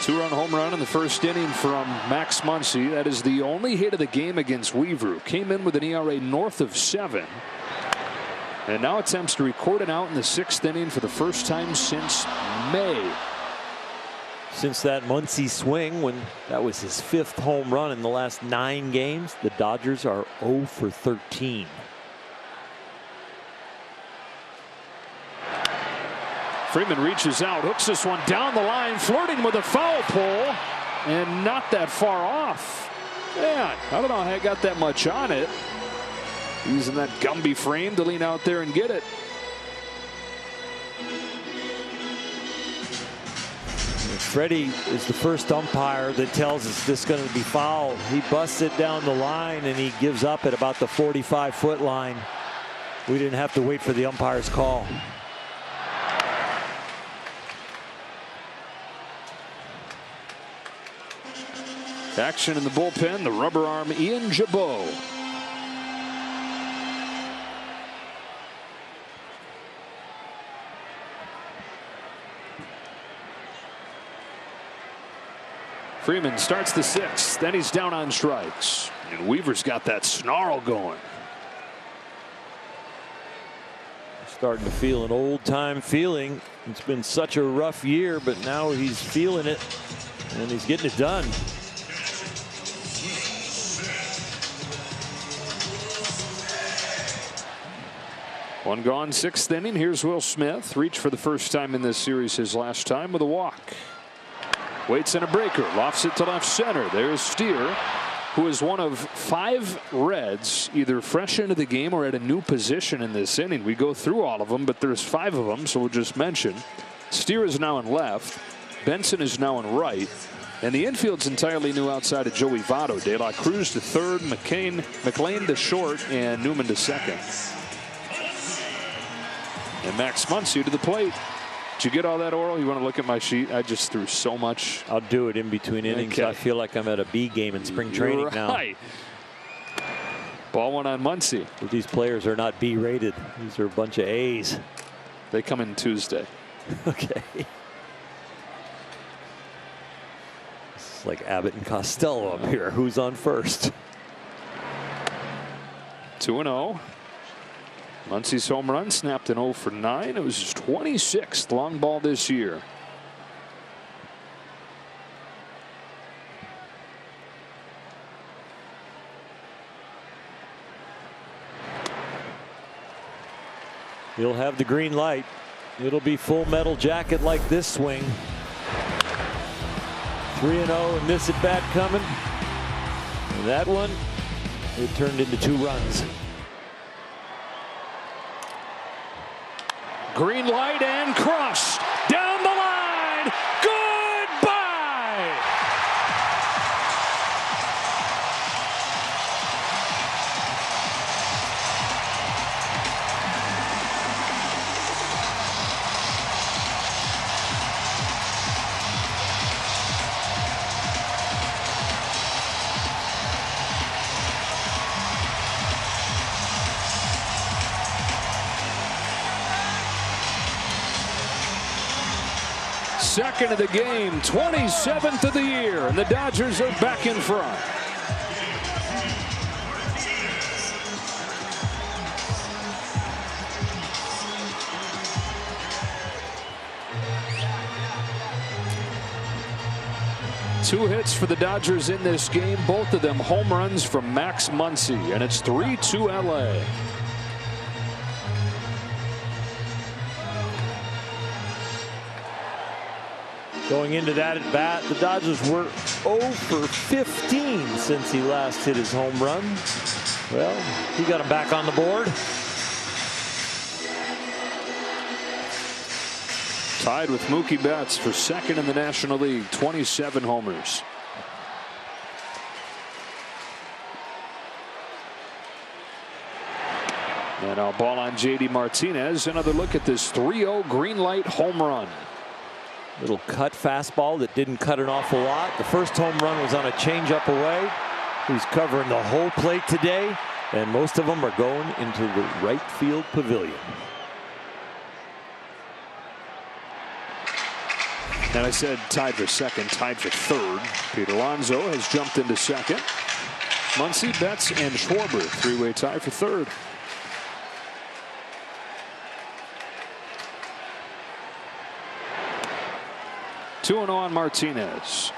2-run home run in the first inning from Max Muncy. That is the only hit of the game against Weaver. Came in with an ERA north of 7. And now attempts to record it out in the 6th inning for the first time since May. Since that Muncy swing, when that was his 5th home run in the last 9 games, the Dodgers are 0 for 13. Freeman reaches out, hooks this one down the line, flirting with a foul pole, and not that far off. Man, I don't know how I got that much on it. Using that Gumby frame to lean out there and get it. Freddie is the first umpire that tells us this is going to be foul. He busts it down the line and he gives up at about the 45-foot line. We didn't have to wait for the umpire's call. Action in the bullpen, the rubber arm Ian Jabot. Freeman starts the 6th, then he's down on strikes. And Weaver's got that snarl going. Starting to feel an old-time feeling. It's been such a rough year, but now he's feeling it, and he's getting it done. One gone, 6th inning. Here's Will Smith. Reached for the first time in this series his last time with a walk. Waits in a breaker. Lofts it to left center. There's Steer, who is one of 5 Reds either fresh into the game or at a new position in this inning. We go through all of them, but there's 5 of them, so we'll just mention. Steer is now in left. Benson is now in right. And the infield's entirely new outside of Joey Votto. De La Cruz to third, McLean to short, and Newman to second. And Max Muncy to the plate. Did you get all that, Oral? You want to look at my sheet? I just threw so much. I'll do it in between innings. Okay. I feel like I'm at a B game in spring training now. Ball one on Muncy. But these players are not B rated. These are a bunch of A's. They come in Tuesday. Okay. It's like Abbott and Costello up here. Who's on first? 2-0. Muncy's home run snapped an 0 for 9. It was his 26th long ball this year. He'll have the green light. It'll be full metal jacket like this swing. 3-0 and this at bat coming. And that one, it turned into 2 runs. Green light and crushed down the line. Goodbye. Second of the game, 27th of the year, and the Dodgers are back in front. Two hits for the Dodgers in this game, both of them home runs from Max Muncy, and it's 3-2 LA. Going into that at bat, the Dodgers were 0 for 15 since he last hit his home run. Well, he got him back on the board. Tied with Mookie Betts for second in the National League, 27 homers. And a ball on JD Martinez. Another look at this 3-0 green light home run. Little cut fastball that didn't cut an awful lot. The first home run was on a changeup away. He's covering the whole plate today, and most of them are going into the right field pavilion. And I said tied for second, tied for third. Pete Alonso has jumped into second. Muncy, Betts, and Schwarber, three-way tie for third. 2-0 on Martinez.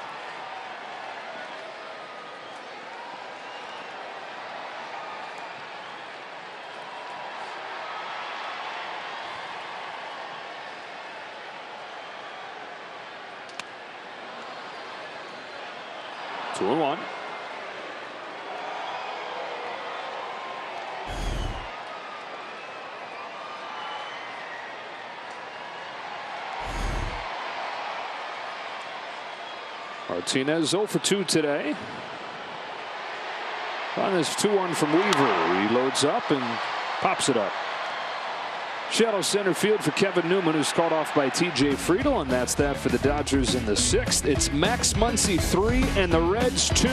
Two and one. Martinez 0 for 2 today. On this 2-1 from Weaver. He loads up and pops it up. Shallow center field for Kevin Newman, who's called off by TJ Friedl, and that's that for the Dodgers in the 6th. It's Max Muncy 3 and the Reds 2.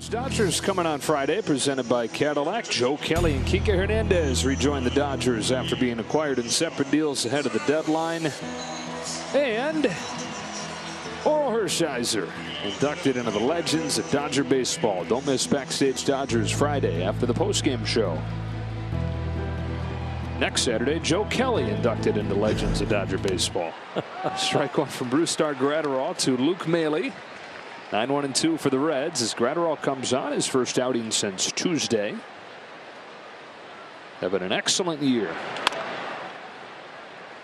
Dodgers coming on Friday, presented by Cadillac. Joe Kelly and Kike Hernandez rejoin the Dodgers after being acquired in separate deals ahead of the deadline. And Oral Hershiser inducted into the Legends of Dodger Baseball. Don't miss Backstage Dodgers Friday after the postgame show. Next Saturday, Joe Kelly inducted into Legends of Dodger Baseball. Strike one from Brusdar Graterol to Luke Maile. 9-1-2 for the Reds as Graterol comes on his first outing since Tuesday. Having an excellent year.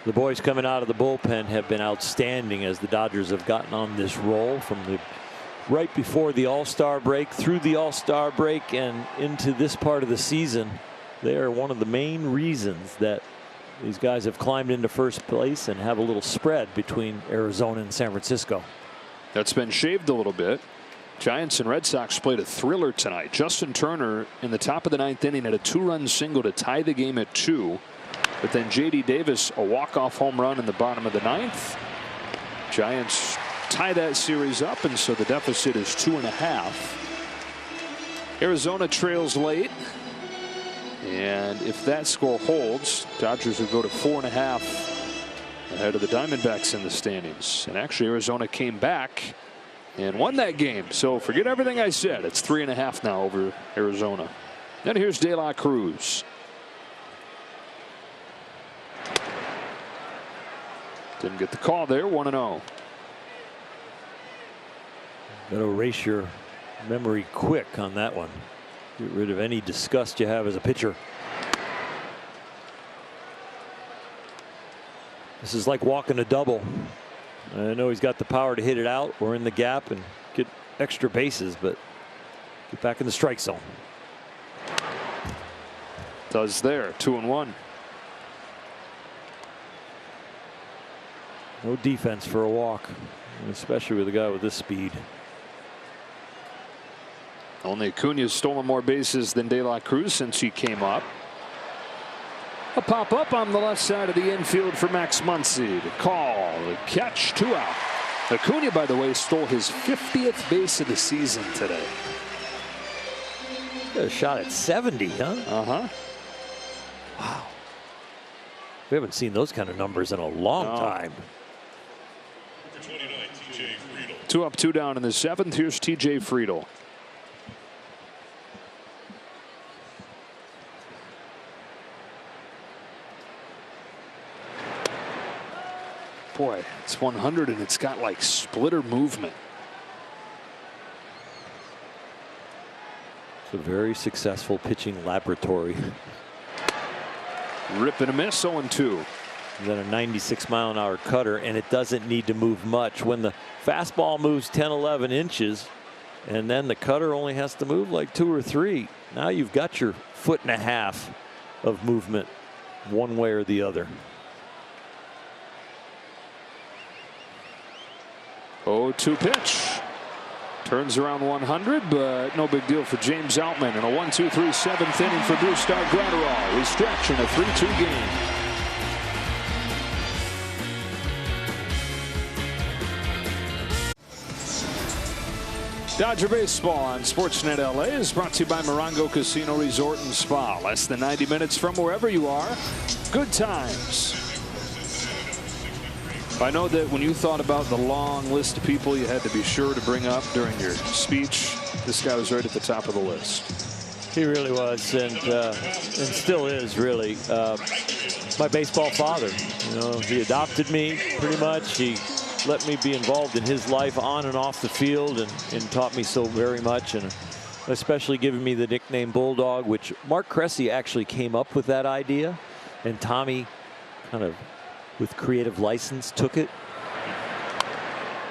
The boys coming out of the bullpen have been outstanding as the Dodgers have gotten on this roll from the right before the All-Star break, through the All-Star break, and into this part of the season. They are one of the main reasons that these guys have climbed into first place and have a little spread between Arizona and San Francisco. That's been shaved a little bit. Giants and Red Sox played a thriller tonight. Justin Turner in the top of the 9th inning had a 2-run single to tie the game at 2. But then J.D. Davis, a walk-off home run in the bottom of the 9th. Giants tie that series up, and so the deficit is 2.5. Arizona trails late. And if that score holds, Dodgers would go to 4.5. Ahead of the Diamondbacks in the standings. And actually Arizona came back and won that game. So forget everything I said. It's 3.5 now over Arizona. Then here's De La Cruz. Didn't get the call there. 1-0. Got to erase your memory quick on that one. Get rid of any disgust you have as a pitcher. This is like walking a double. I know he's got the power to hit it out or in the gap and get extra bases, but get back in the strike zone. Does there. 2-1. No defense for a walk, especially with a guy with this speed. Only Acuna's stolen more bases than De La Cruz since he came up. A pop up on the left side of the infield for Max Muncy. The call, the catch, 2 out. Acuna, by the way, stole his 50th base of the season today. Got a shot at 70, huh? Uh-huh. Wow. We haven't seen those kind of numbers in a long time. 2 up, 2 down in the 7th. Here's TJ Friedl. Boy, it's 100 and it's got like splitter movement. It's a very successful pitching laboratory. Rip and a miss, 0-2. And then a 96-mile-an-hour cutter, and it doesn't need to move much. When the fastball moves 10, 11 inches, and then the cutter only has to move like 2 or 3. Now you've got your 1.5 feet of movement one way or the other. 0-2 pitch. Turns around 100, but no big deal for James Outman. And a 1-2-3 7th inning for Brusdar Graterol. We stretch in a 3-2 game. Dodger Baseball on Sportsnet LA is brought to you by Morongo Casino Resort and Spa. Less than 90 minutes from wherever you are. Good times. I know that when you thought about the long list of people you had to be sure to bring up during your speech, this guy was right at the top of the list. He really was, and still is, really. My baseball father. You know, he adopted me pretty much. He let me be involved in his life on and off the field, and taught me so very much, and especially giving me the nickname Bulldog, which Mark Cressy actually came up with that idea, and Tommy kind of, with creative license, took it.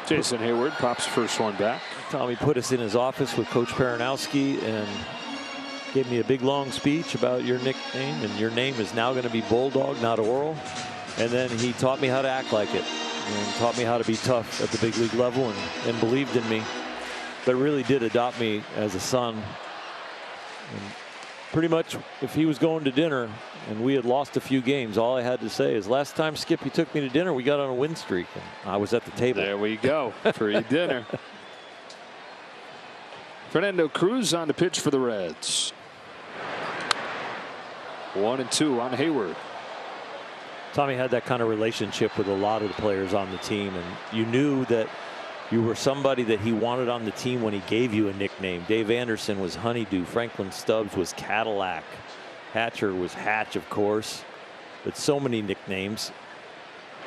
Jason Hayward pops first one back. Tommy put us in his office with Coach Peranowski and gave me a big long speech about your nickname, and your name is now going to be Bulldog, not Oral. And then he taught me how to act like it, and taught me how to be tough at the big league level, and believed in me, but really did adopt me as a son. And pretty much, if he was going to dinner and we had lost a few games, all I had to say is, last time Skippy took me to dinner, we got on a win streak, and I was at the table. There we go. Free dinner. Fernando Cruz on to pitch for the Reds. 1-2 on Hayward. Tommy had that kind of relationship with a lot of the players on the team, and you knew that you were somebody that he wanted on the team when he gave you a nickname. Dave Anderson was Honeydew. Franklin Stubbs was Cadillac. Hatcher was Hatch, of course. But so many nicknames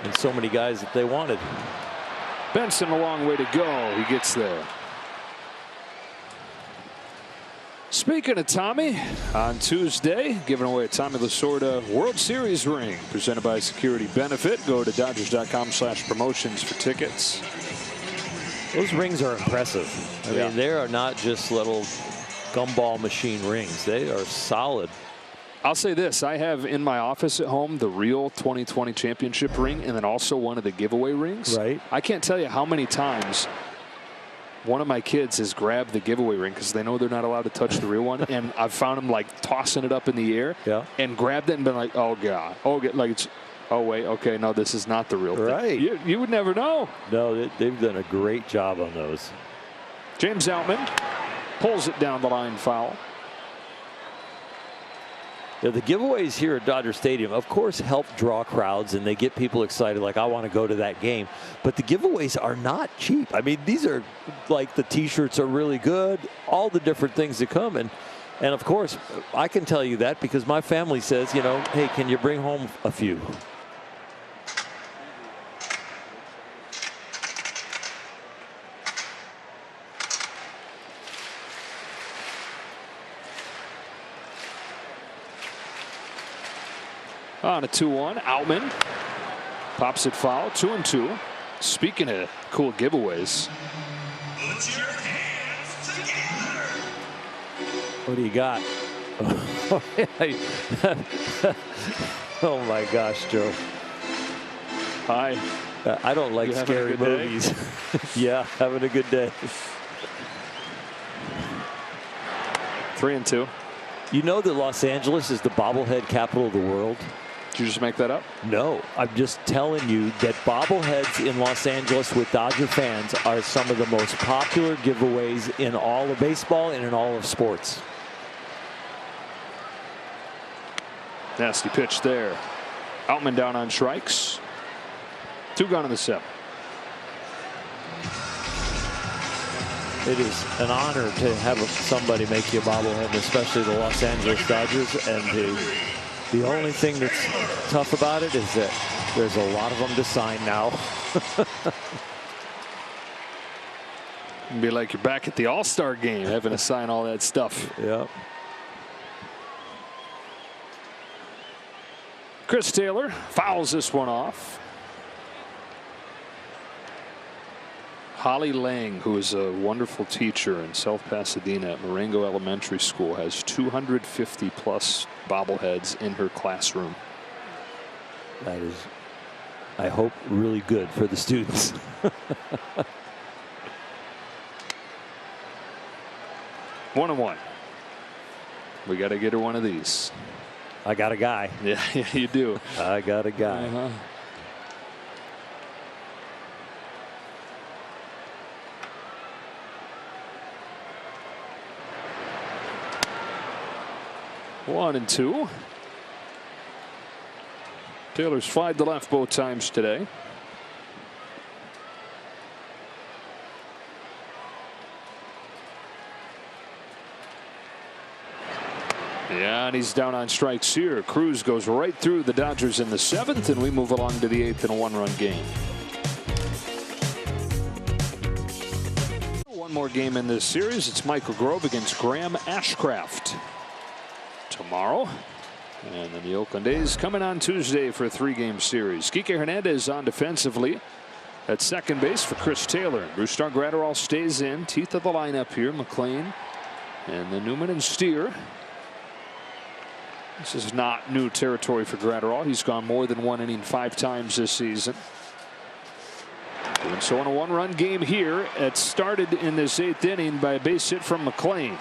and so many guys that they wanted. Benson a long way to go. He gets there. Speaking of Tommy, on Tuesday, giving away a Tommy Lasorda World Series ring presented by Security Benefit. Go to Dodgers.com/promotions for tickets. Those rings are impressive. I mean, they are not just little gumball machine rings. They are solid. I'll say this. I have in my office at home the real 2020 championship ring, and then also one of the giveaway rings. Right. I can't tell you how many times one of my kids has grabbed the giveaway ring because they know they're not allowed to touch the real one. And I've found them like tossing it up in the air and grabbed it and been like, oh, God. Oh, like it's. Oh, wait, okay, no, this is not the real thing. You would never know. No, they've done a great job on those. James Outman pulls it down the line, foul. Yeah, the giveaways here at Dodger Stadium, of course, help draw crowds, and they get people excited, like, I want to go to that game. But the giveaways are not cheap. I mean, these are like, the T-shirts are really good, all the different things that come. And of course, I can tell you that because my family says, you know, hey, can you bring home a few? On a 2-1, Outman pops it foul, 2-2. Speaking of cool giveaways, What do you got? Oh my gosh, Joe. hi. I don't like You having a scary good day? movies. Yeah, having a good day. 3-2. You know that Los Angeles is the bobblehead capital of the world? Did you just make that up? No, I'm just telling you that bobbleheads in Los Angeles with Dodger fans are some of the most popular giveaways in all of baseball and in all of sports. Nasty pitch there. Outman down on strikes. 2 gone in the 7th. It is an honor to have somebody make you a bobblehead, especially the Los Angeles Dodgers. And the only thing that's tough about it is that there's a lot of them to sign now. It'd be like you're back at the All-Star game having to sign all that stuff. Yeah. Chris Taylor fouls this one off. Holly Lang, who is a wonderful teacher in South Pasadena at Marengo Elementary School, has 250 plus bobbleheads in her classroom. That is, I hope, really good for the students. 1-1. We got to get her one of these. I got a guy. Yeah, you do. I got a guy. Uh-huh. One and 2. Taylor's flied to left both times today. Yeah, and he's down on strikes here. Cruz goes right through the Dodgers in the 7th, and we move along to the 8th in a 1-run game. One more game in this series. It's Michael Grove against Graham Ashcraft tomorrow. And then the Oakland A's coming on Tuesday for a 3-game series. Kike Hernandez on defensively at second base for Chris Taylor. Brusdar Graterol stays in. Teeth of the lineup here. McLean and then Newman and Steer. This is not new territory for Graterol. He's gone more than 1 inning 5 times this season. And so in a 1-run game here, it started in this 8th inning by a base hit from McLean.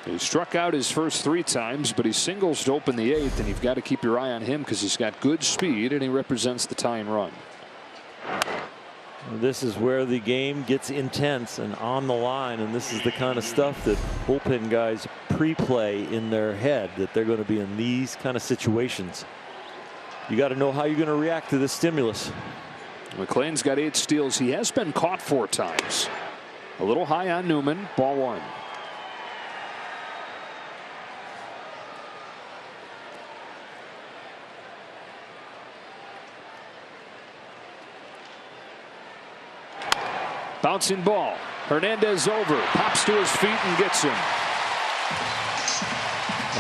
He struck out his first 3 times, but he singles to open the 8th, and you've got to keep your eye on him because he's got good speed and he represents the tying run. This is where the game gets intense and on the line, and this is the kind of stuff that bullpen guys pre-play in their head, that they're going to be in these kind of situations. You got to know how you're going to react to this stimulus. McLean's got 8 steals. He has been caught 4 times. A little high on Newman. Ball 1. Bouncing ball. Hernandez over. Pops to his feet and gets him.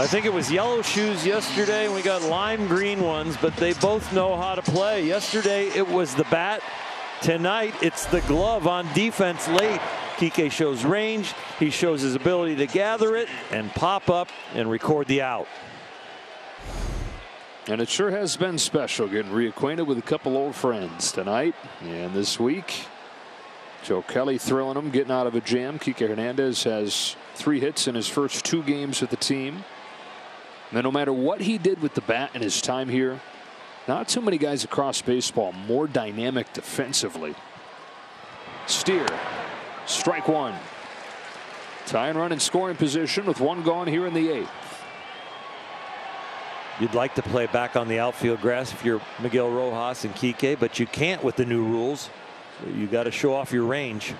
I think it was yellow shoes yesterday, and we got lime green ones, but they both know how to play. Yesterday it was the bat. Tonight it's the glove on defense late. Kike shows range. He shows his ability to gather it and pop up and record the out. And it sure has been special getting reacquainted with a couple old friends tonight and this week. Joe Kelly thrilling him, getting out of a jam. Kike Hernandez has 3 hits in his first 2 games with the team. And no matter what he did with the bat in his time here, not too many guys across baseball more dynamic defensively. Steer, strike 1. Tie and run in scoring position with 1 gone here in the 8th. You'd like to play back on the outfield grass if you're Miguel Rojas and Kike, but you can't with the new rules. So you got to show off your range.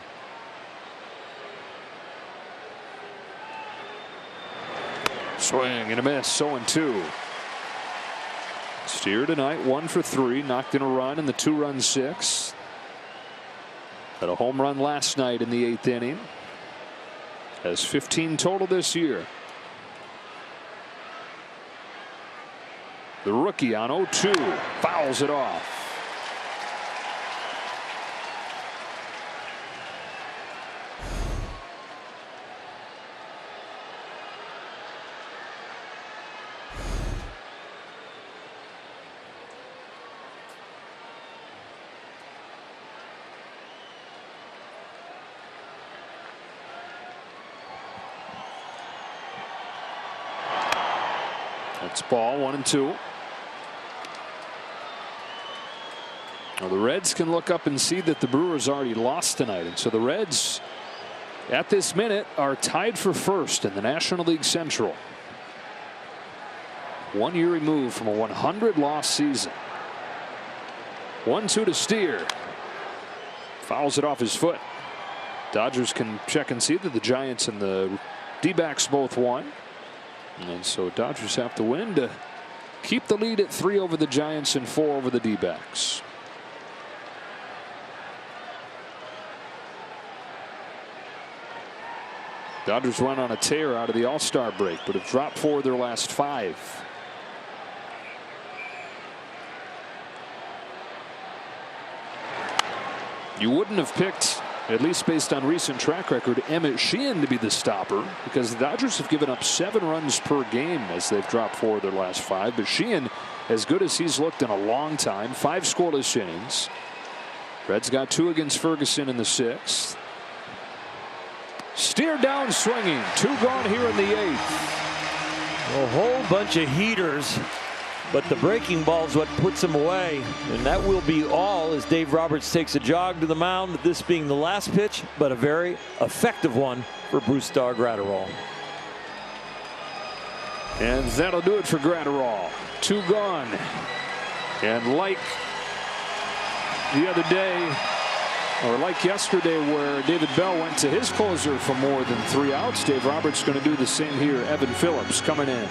Swing and a miss. 0-2. Steer tonight 1 for 3. Knocked in a run in the 2-run 6. Had a home run last night in the 8th inning. Has 15 total this year. The rookie on 0-2 fouls it off. That's ball 1-2. Well, the Reds can look up and see that the Brewers already lost tonight, and so the Reds at this minute are tied for first in the National League Central. 1 year removed from a 100-loss season. 1-2 to Steer. Fouls it off his foot. Dodgers can check and see that the Giants and the D-backs both won. And so Dodgers have to win to keep the lead at 3 over the Giants and 4 over the D-backs. Dodgers went on a tear out of the All-Star break, but have dropped 4 of their last 5. You wouldn't have picked, at least based on recent track record, Emmett Sheehan to be the stopper, because the Dodgers have given up 7 runs per game as they've dropped 4 of their last 5. But Sheehan, as good as he's looked in a long time, 5 scoreless innings. Reds got 2 against Ferguson in the 6th. Steer down swinging. 2 gone here in the 8th. A whole bunch of heaters, but the breaking ball is what puts him away, and that will be all as Dave Roberts takes a jog to the mound, this being the last pitch, but a very effective one for Brusdar Graterol. And that'll do it for Graterol. 2 gone. And like the other day, or like yesterday where David Bell went to his closer for more than 3 outs, Dave Roberts going to do the same here. Evan Phillips coming in.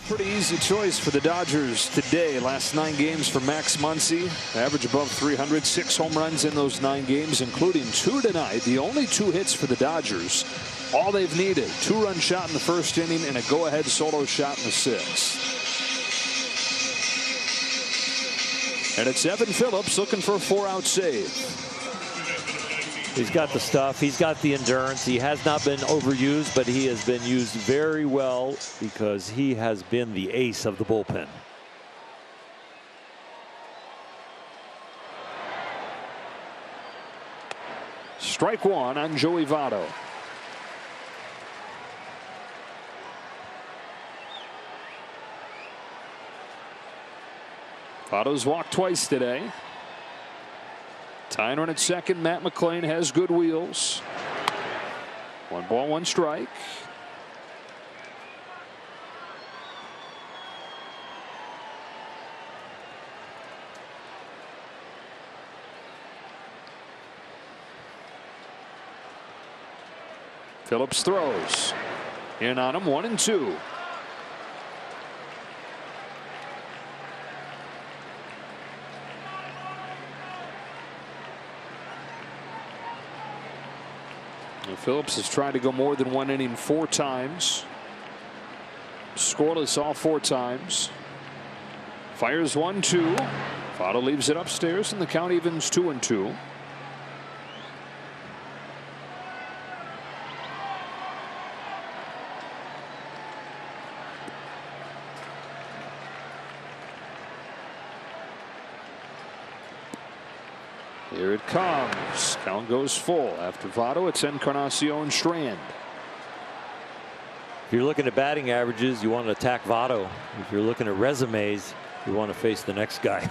Pretty easy choice for the Dodgers today. Last 9 games for Max Muncy. Average above 300. 6 home runs in those 9 games, including 2 tonight. The only 2 hits for the Dodgers. All they've needed. 2-run shot in the first inning and a go-ahead solo shot in the 6th. And it's Evan Phillips looking for a 4-out save. He's got the stuff. He's got the endurance. He has not been overused, but he has been used very well because he has been the ace of the bullpen. Strike 1 on Joey Votto. Votto's walked twice today. Tying run at second. Matt McLain has good wheels. 1 ball, 1 strike. Phillips throws. In on him, 1-2. Phillips has tried to go more than 1 inning 4 times. Scoreless all 4 times. Fires 1-2. Votto leaves it upstairs and the count evens 2-2. Here it comes. Count goes full. After Votto, it's Encarnacion Strand. If you're looking at batting averages, you want to attack Votto. If you're looking at resumes, you want to face the next guy.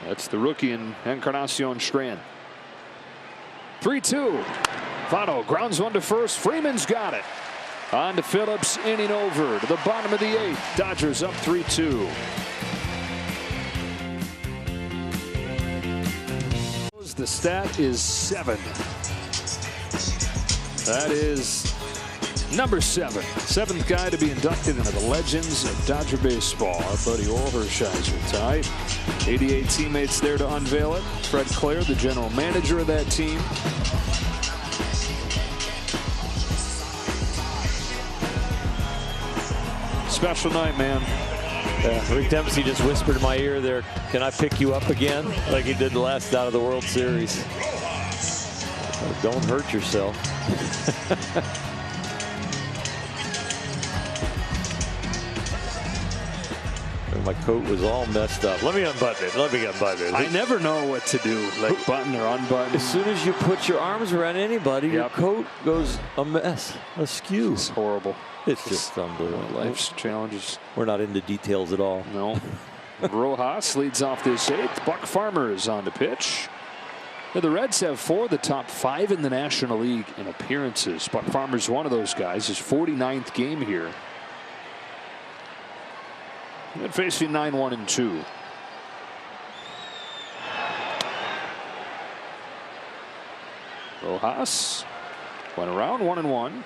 That's the rookie in Encarnacion Strand. 3-2. Votto grounds 1 to first. Freeman's got it. On to Phillips. Inning over to the bottom of the 8th. Dodgers up 3-2. The stat is 7. That is number 7. 7th guy to be inducted into the legends of Dodger baseball. Our buddy Orel Hershiser tonight. 88 teammates there to unveil it. Fred Claire, the general manager of that team. Special night, man. Rick Dempsey just whispered in my ear there, can I pick you up again? Like he did the last out of the World Series. Don't hurt yourself. my coat was all messed up. Let me unbutton it. Let me unbutton it. I never know what to do, like button or unbutton. As soon as you put your arms around anybody, your coat goes a mess, askew. It's horrible. It's just unbelievable. Life's challenges. We're not into details at all. No. Rojas leads off this 8th. Buck Farmer is on the pitch. Now, the Reds have 4 of the top 5 in the National League in appearances. Buck Farmer's one of those guys. His 49th game here. And facing 9-1-2. Rojas went around 1-1.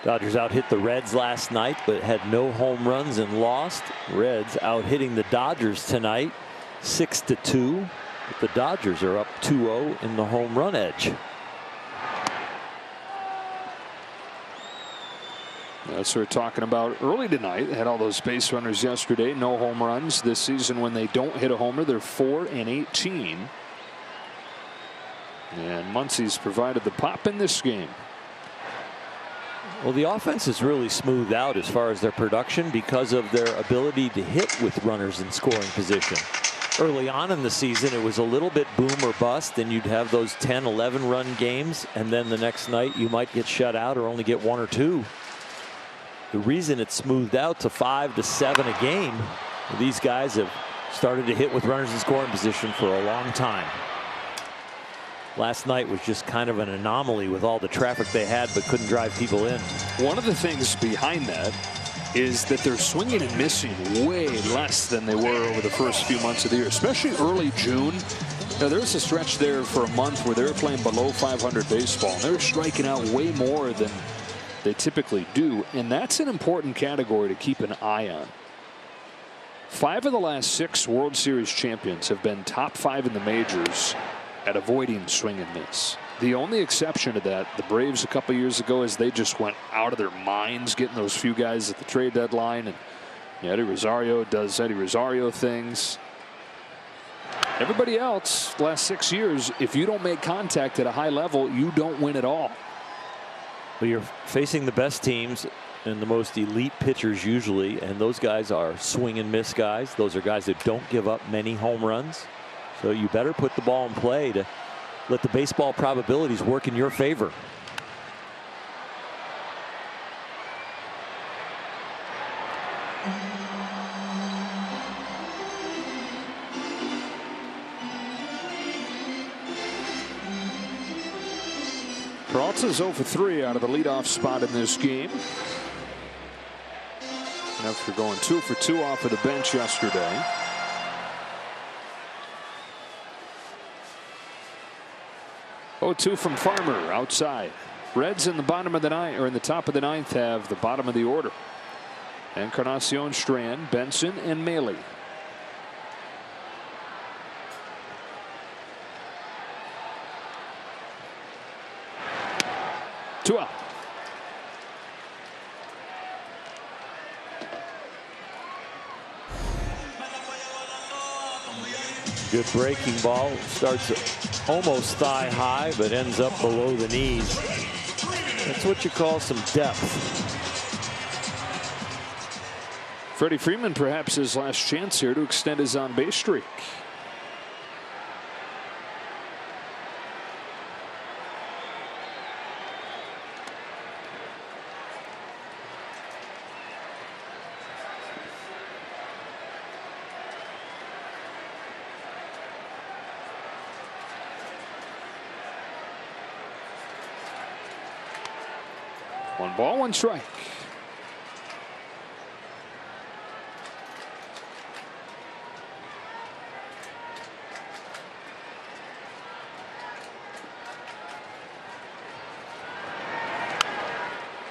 Dodgers out hit the Reds last night, but had no home runs and lost. Reds out hitting the Dodgers tonight, 6-2. But the Dodgers are up 2-0 in the home run edge. That's what we're talking about early tonight. They had all those base runners yesterday. No home runs this season. When they don't hit a homer, they're 4-18. And Muncy's provided the pop in this game. Well, the offense is really smoothed out as far as their production because of their ability to hit with runners in scoring position. Early on in the season, it was a little bit boom or bust, and you'd have those 10-11 run games, and then the next night you might get shut out or only get 1 or 2. The reason it's smoothed out to 5 to 7 a game, these guys have started to hit with runners in scoring position for a long time. Last night was just kind of an anomaly with all the traffic they had, but couldn't drive people in. One of the things behind that is that they're swinging and missing way less than they were over the first few months of the year, especially early June. Now, there was a stretch there for a month where they were playing below 500 baseball, and they were striking out way more than they typically do, and that's an important category to keep an eye on. 5 of the last 6 World Series champions have been top 5 in the majors at avoiding swing and miss. The only exception to that, the Braves a couple years ago, is they just went out of their minds getting those few guys at the trade deadline, and Eddie Rosario does Eddie Rosario things. Everybody else, the last 6 years, if you don't make contact at a high level, you don't win at all. Well, you're facing the best teams and the most elite pitchers usually, and those guys are swing and miss guys. Those are guys that don't give up many home runs. So you better put the ball in play to let the baseball probabilities work in your favor. Peralta's 0 for 3 out of the leadoff spot in this game. After going 2 for 2 off of the bench yesterday. Oh, 2 from Farmer outside. Reds in the bottom of the ninth, or in the top of the ninth, have the bottom of the order. Encarnacion, Strand, Benson, and Maile. Two out. Good breaking ball. Starts almost thigh high, but ends up below the knees. That's what you call some depth. Freddie Freeman, perhaps his last chance here to extend his on-base streak. One ball, one strike.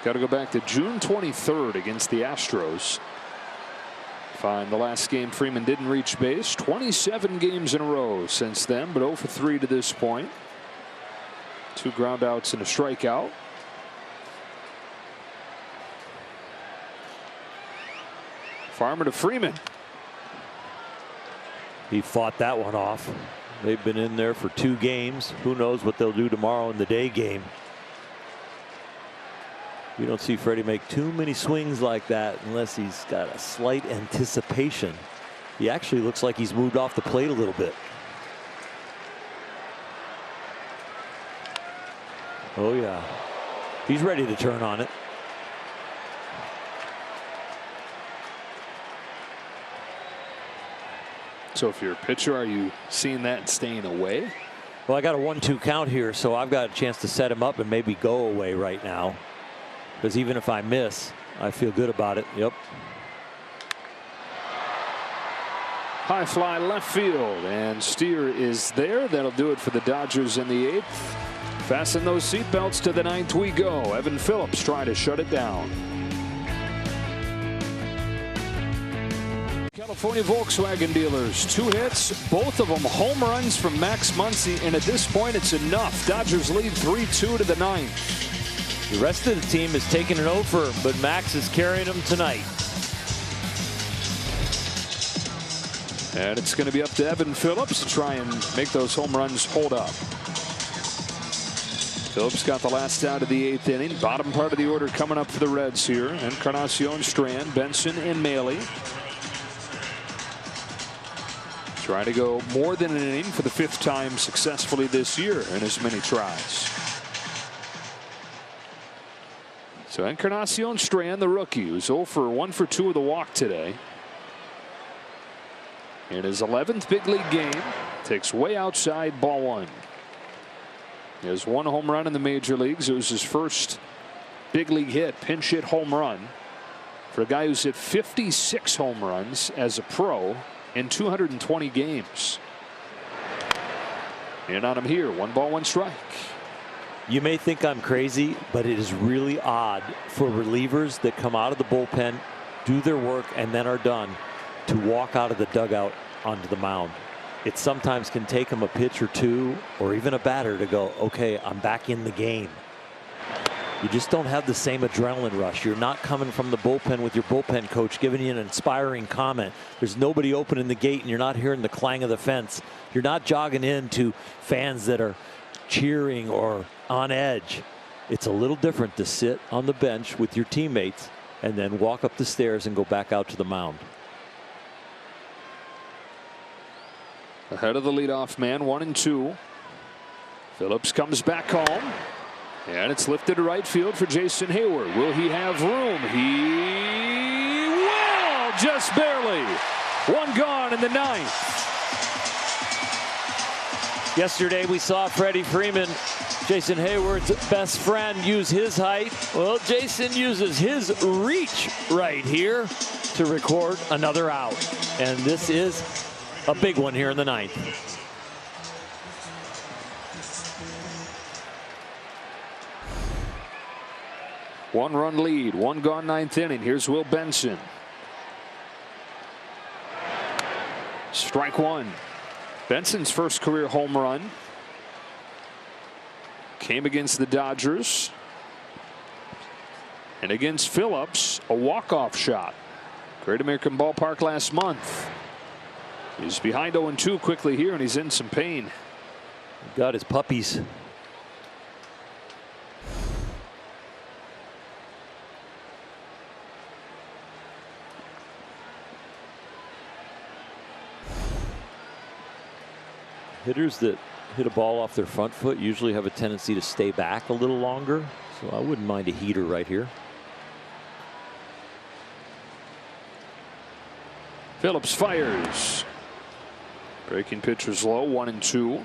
Got to go back to June 23rd against the Astros. Find the last game Freeman didn't reach base. 27 games in a row since then, but 0 for 3 to this point. 2 ground outs and a strikeout. Farmer to Freeman. He fought that one off. They've been in there for 2 games. Who knows what they'll do tomorrow in the day game. You don't see Freddie make too many swings like that unless he's got a slight anticipation. He actually looks like he's moved off the plate a little bit. Oh yeah, he's ready to turn on it. So if you're a pitcher, are you seeing that and staying away? Well, I got a 1-2 count here, so I've got a chance to set him up and maybe go away right now. Because even if I miss, I feel good about it. Yep. High fly left field, and Steer is there. That'll do it for the Dodgers in the 8th. Fasten those seatbelts. To the 9th we go. Evan Phillips trying to shut it down. California Volkswagen dealers, 2 hits, both of them home runs from Max Muncy, and at this point it's enough. Dodgers lead 3-2 to the 9th. The rest of the team is taking an over, but Max is carrying them tonight. And it's going to be up to Evan Phillips to try and make those home runs hold up. Phillips got the last out of the 8th inning. Bottom part of the order coming up for the Reds here. Encarnacion, Strand, Benson, and Maile. Trying to go more than an inning for the 5th time successfully this year in as many tries. So Encarnacion Strand, the rookie, who's 0 for 1 for 2 with a walk today. In his 11th big league game, takes way outside, ball 1. He has 1 home run in the major leagues. It was his first big league hit, pinch hit home run, for a guy who's hit 56 home runs as a pro in 220 games. And on him here, 1 ball, 1 strike. You may think I'm crazy, but it is really odd for relievers that come out of the bullpen, do their work, and then are done to walk out of the dugout onto the mound. It sometimes can take them a pitch or 2 or even a batter to go, okay, I'm back in the game. You just don't have the same adrenaline rush. You're not coming from the bullpen with your bullpen coach giving you an inspiring comment. There's nobody opening the gate and you're not hearing the clang of the fence. You're not jogging into fans that are cheering or on edge. It's a little different to sit on the bench with your teammates and then walk up the stairs and go back out to the mound. Ahead of the leadoff man, 1-2. Phillips comes back home. And it's lifted to right field for Jason Heyward. Will he have room? He will, just barely. 1 gone in the 9th. Yesterday we saw Freddie Freeman, Jason Heyward's best friend, use his height. Well, Jason uses his reach right here to record another out. And this is a big one here in the 9th. One-run lead, 1 gone 9th inning. Here's Will Benson. Strike 1. Benson's first career home run came against the Dodgers. And against Phillips, a walk-off shot. Great American Ballpark last month. He's behind 0-2 quickly here, and he's in some pain. Got his puppies. Hitters that hit a ball off their front foot usually have a tendency to stay back a little longer, so I wouldn't mind a heater right here. Phillips fires. Breaking pitchers low, 1-2.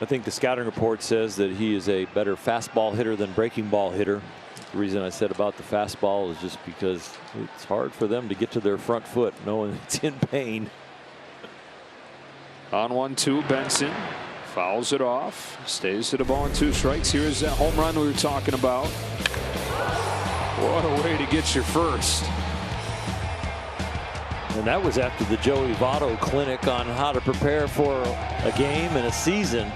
I think the scouting report says that he is a better fastball hitter than breaking ball hitter. The reason I said about the fastball is just because it's hard for them to get to their front foot knowing it's in pain. On 1-2, Benson fouls it off, stays to the ball and 2 strikes. Here's that home run we were talking about. What a way to get your first. And that was after the Joey Votto clinic on how to prepare for a game and a season.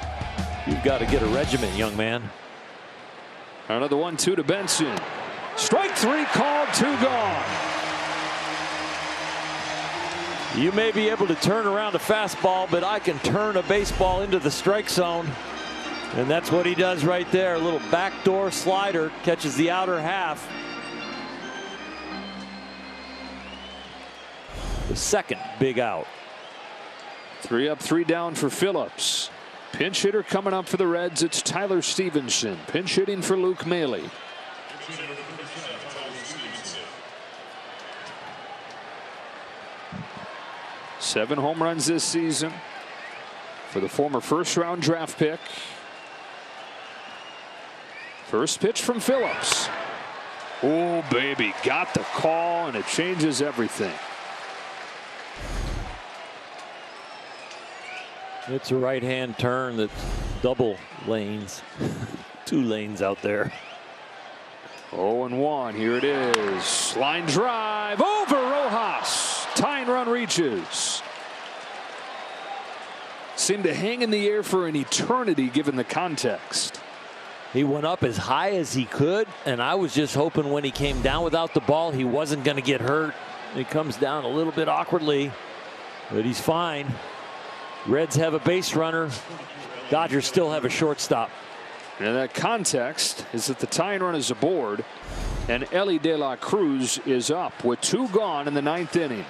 You've got to get a regimen, young man. Another 1-2 to Benson. Strike 3 called, 2 gone. You may be able to turn around a fastball, but I can turn a baseball into the strike zone. And that's what he does right there. A little backdoor slider, catches the outer half. The second big out. 3 up, 3 down for Phillips. Pinch hitter coming up for the Reds. It's Tyler Stevenson. Pinch hitting for Luke Maile. Seven home runs this season for the former first-round draft pick. First pitch from Phillips. Oh, baby, got the call, and it changes everything. It's a right-hand turn that's double lanes. 2 lanes out there. 0-1. Here it is. Line drive over Rojas. Tying run reaches. Seemed to hang in the air for an eternity given the context. He went up as high as he could, and I was just hoping when he came down without the ball he wasn't going to get hurt. He comes down a little bit awkwardly, but he's fine. Reds have a base runner. Dodgers still have a shortstop. And that context is that the tying run is aboard, and Elly De La Cruz is up with 2 gone in the 9th inning.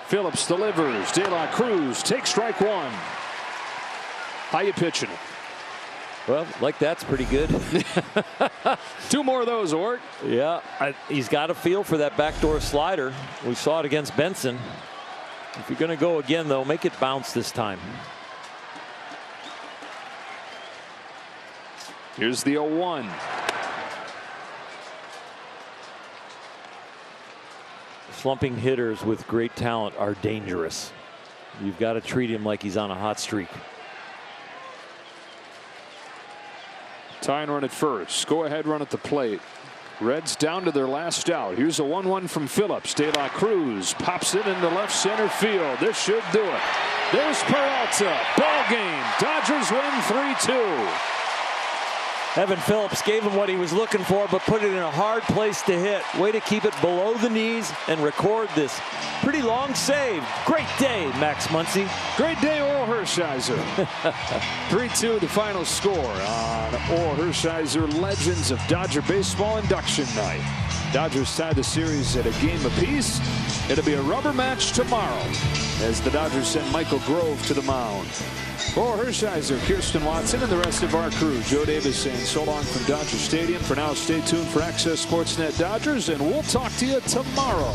Phillips delivers. De La Cruz takes strike 1. How you pitching it? Well, like that's pretty good. 2 more of those, Ort. Yeah, he's got a feel for that backdoor slider. We saw it against Benson. If you're going to go again, though, make it bounce this time. Here's the 0-1. Slumping hitters with great talent are dangerous. You've got to treat him like he's on a hot streak. Tying run at first. Go ahead run at the plate. Reds down to their last out. Here's a 1-1 from Phillips. De La Cruz pops it into left center field. This should do it. There's Peralta. Ball game. Dodgers win 3-2. Evan Phillips gave him what he was looking for, but put it in a hard place to hit. Way to keep it below the knees and record this pretty long save. Great day, Max Muncy. Great day, Oral Hershiser. 3-2 the final score on Oral Hershiser Legends of Dodger Baseball Induction Night. Dodgers tie the series at a game apiece. It'll be a rubber match tomorrow as the Dodgers send Michael Grove to the mound. For Hershiser, Kirsten Watson, and the rest of our crew, Joe Davis saying so long from Dodger Stadium. For now, stay tuned for Access Sportsnet Dodgers, and we'll talk to you tomorrow.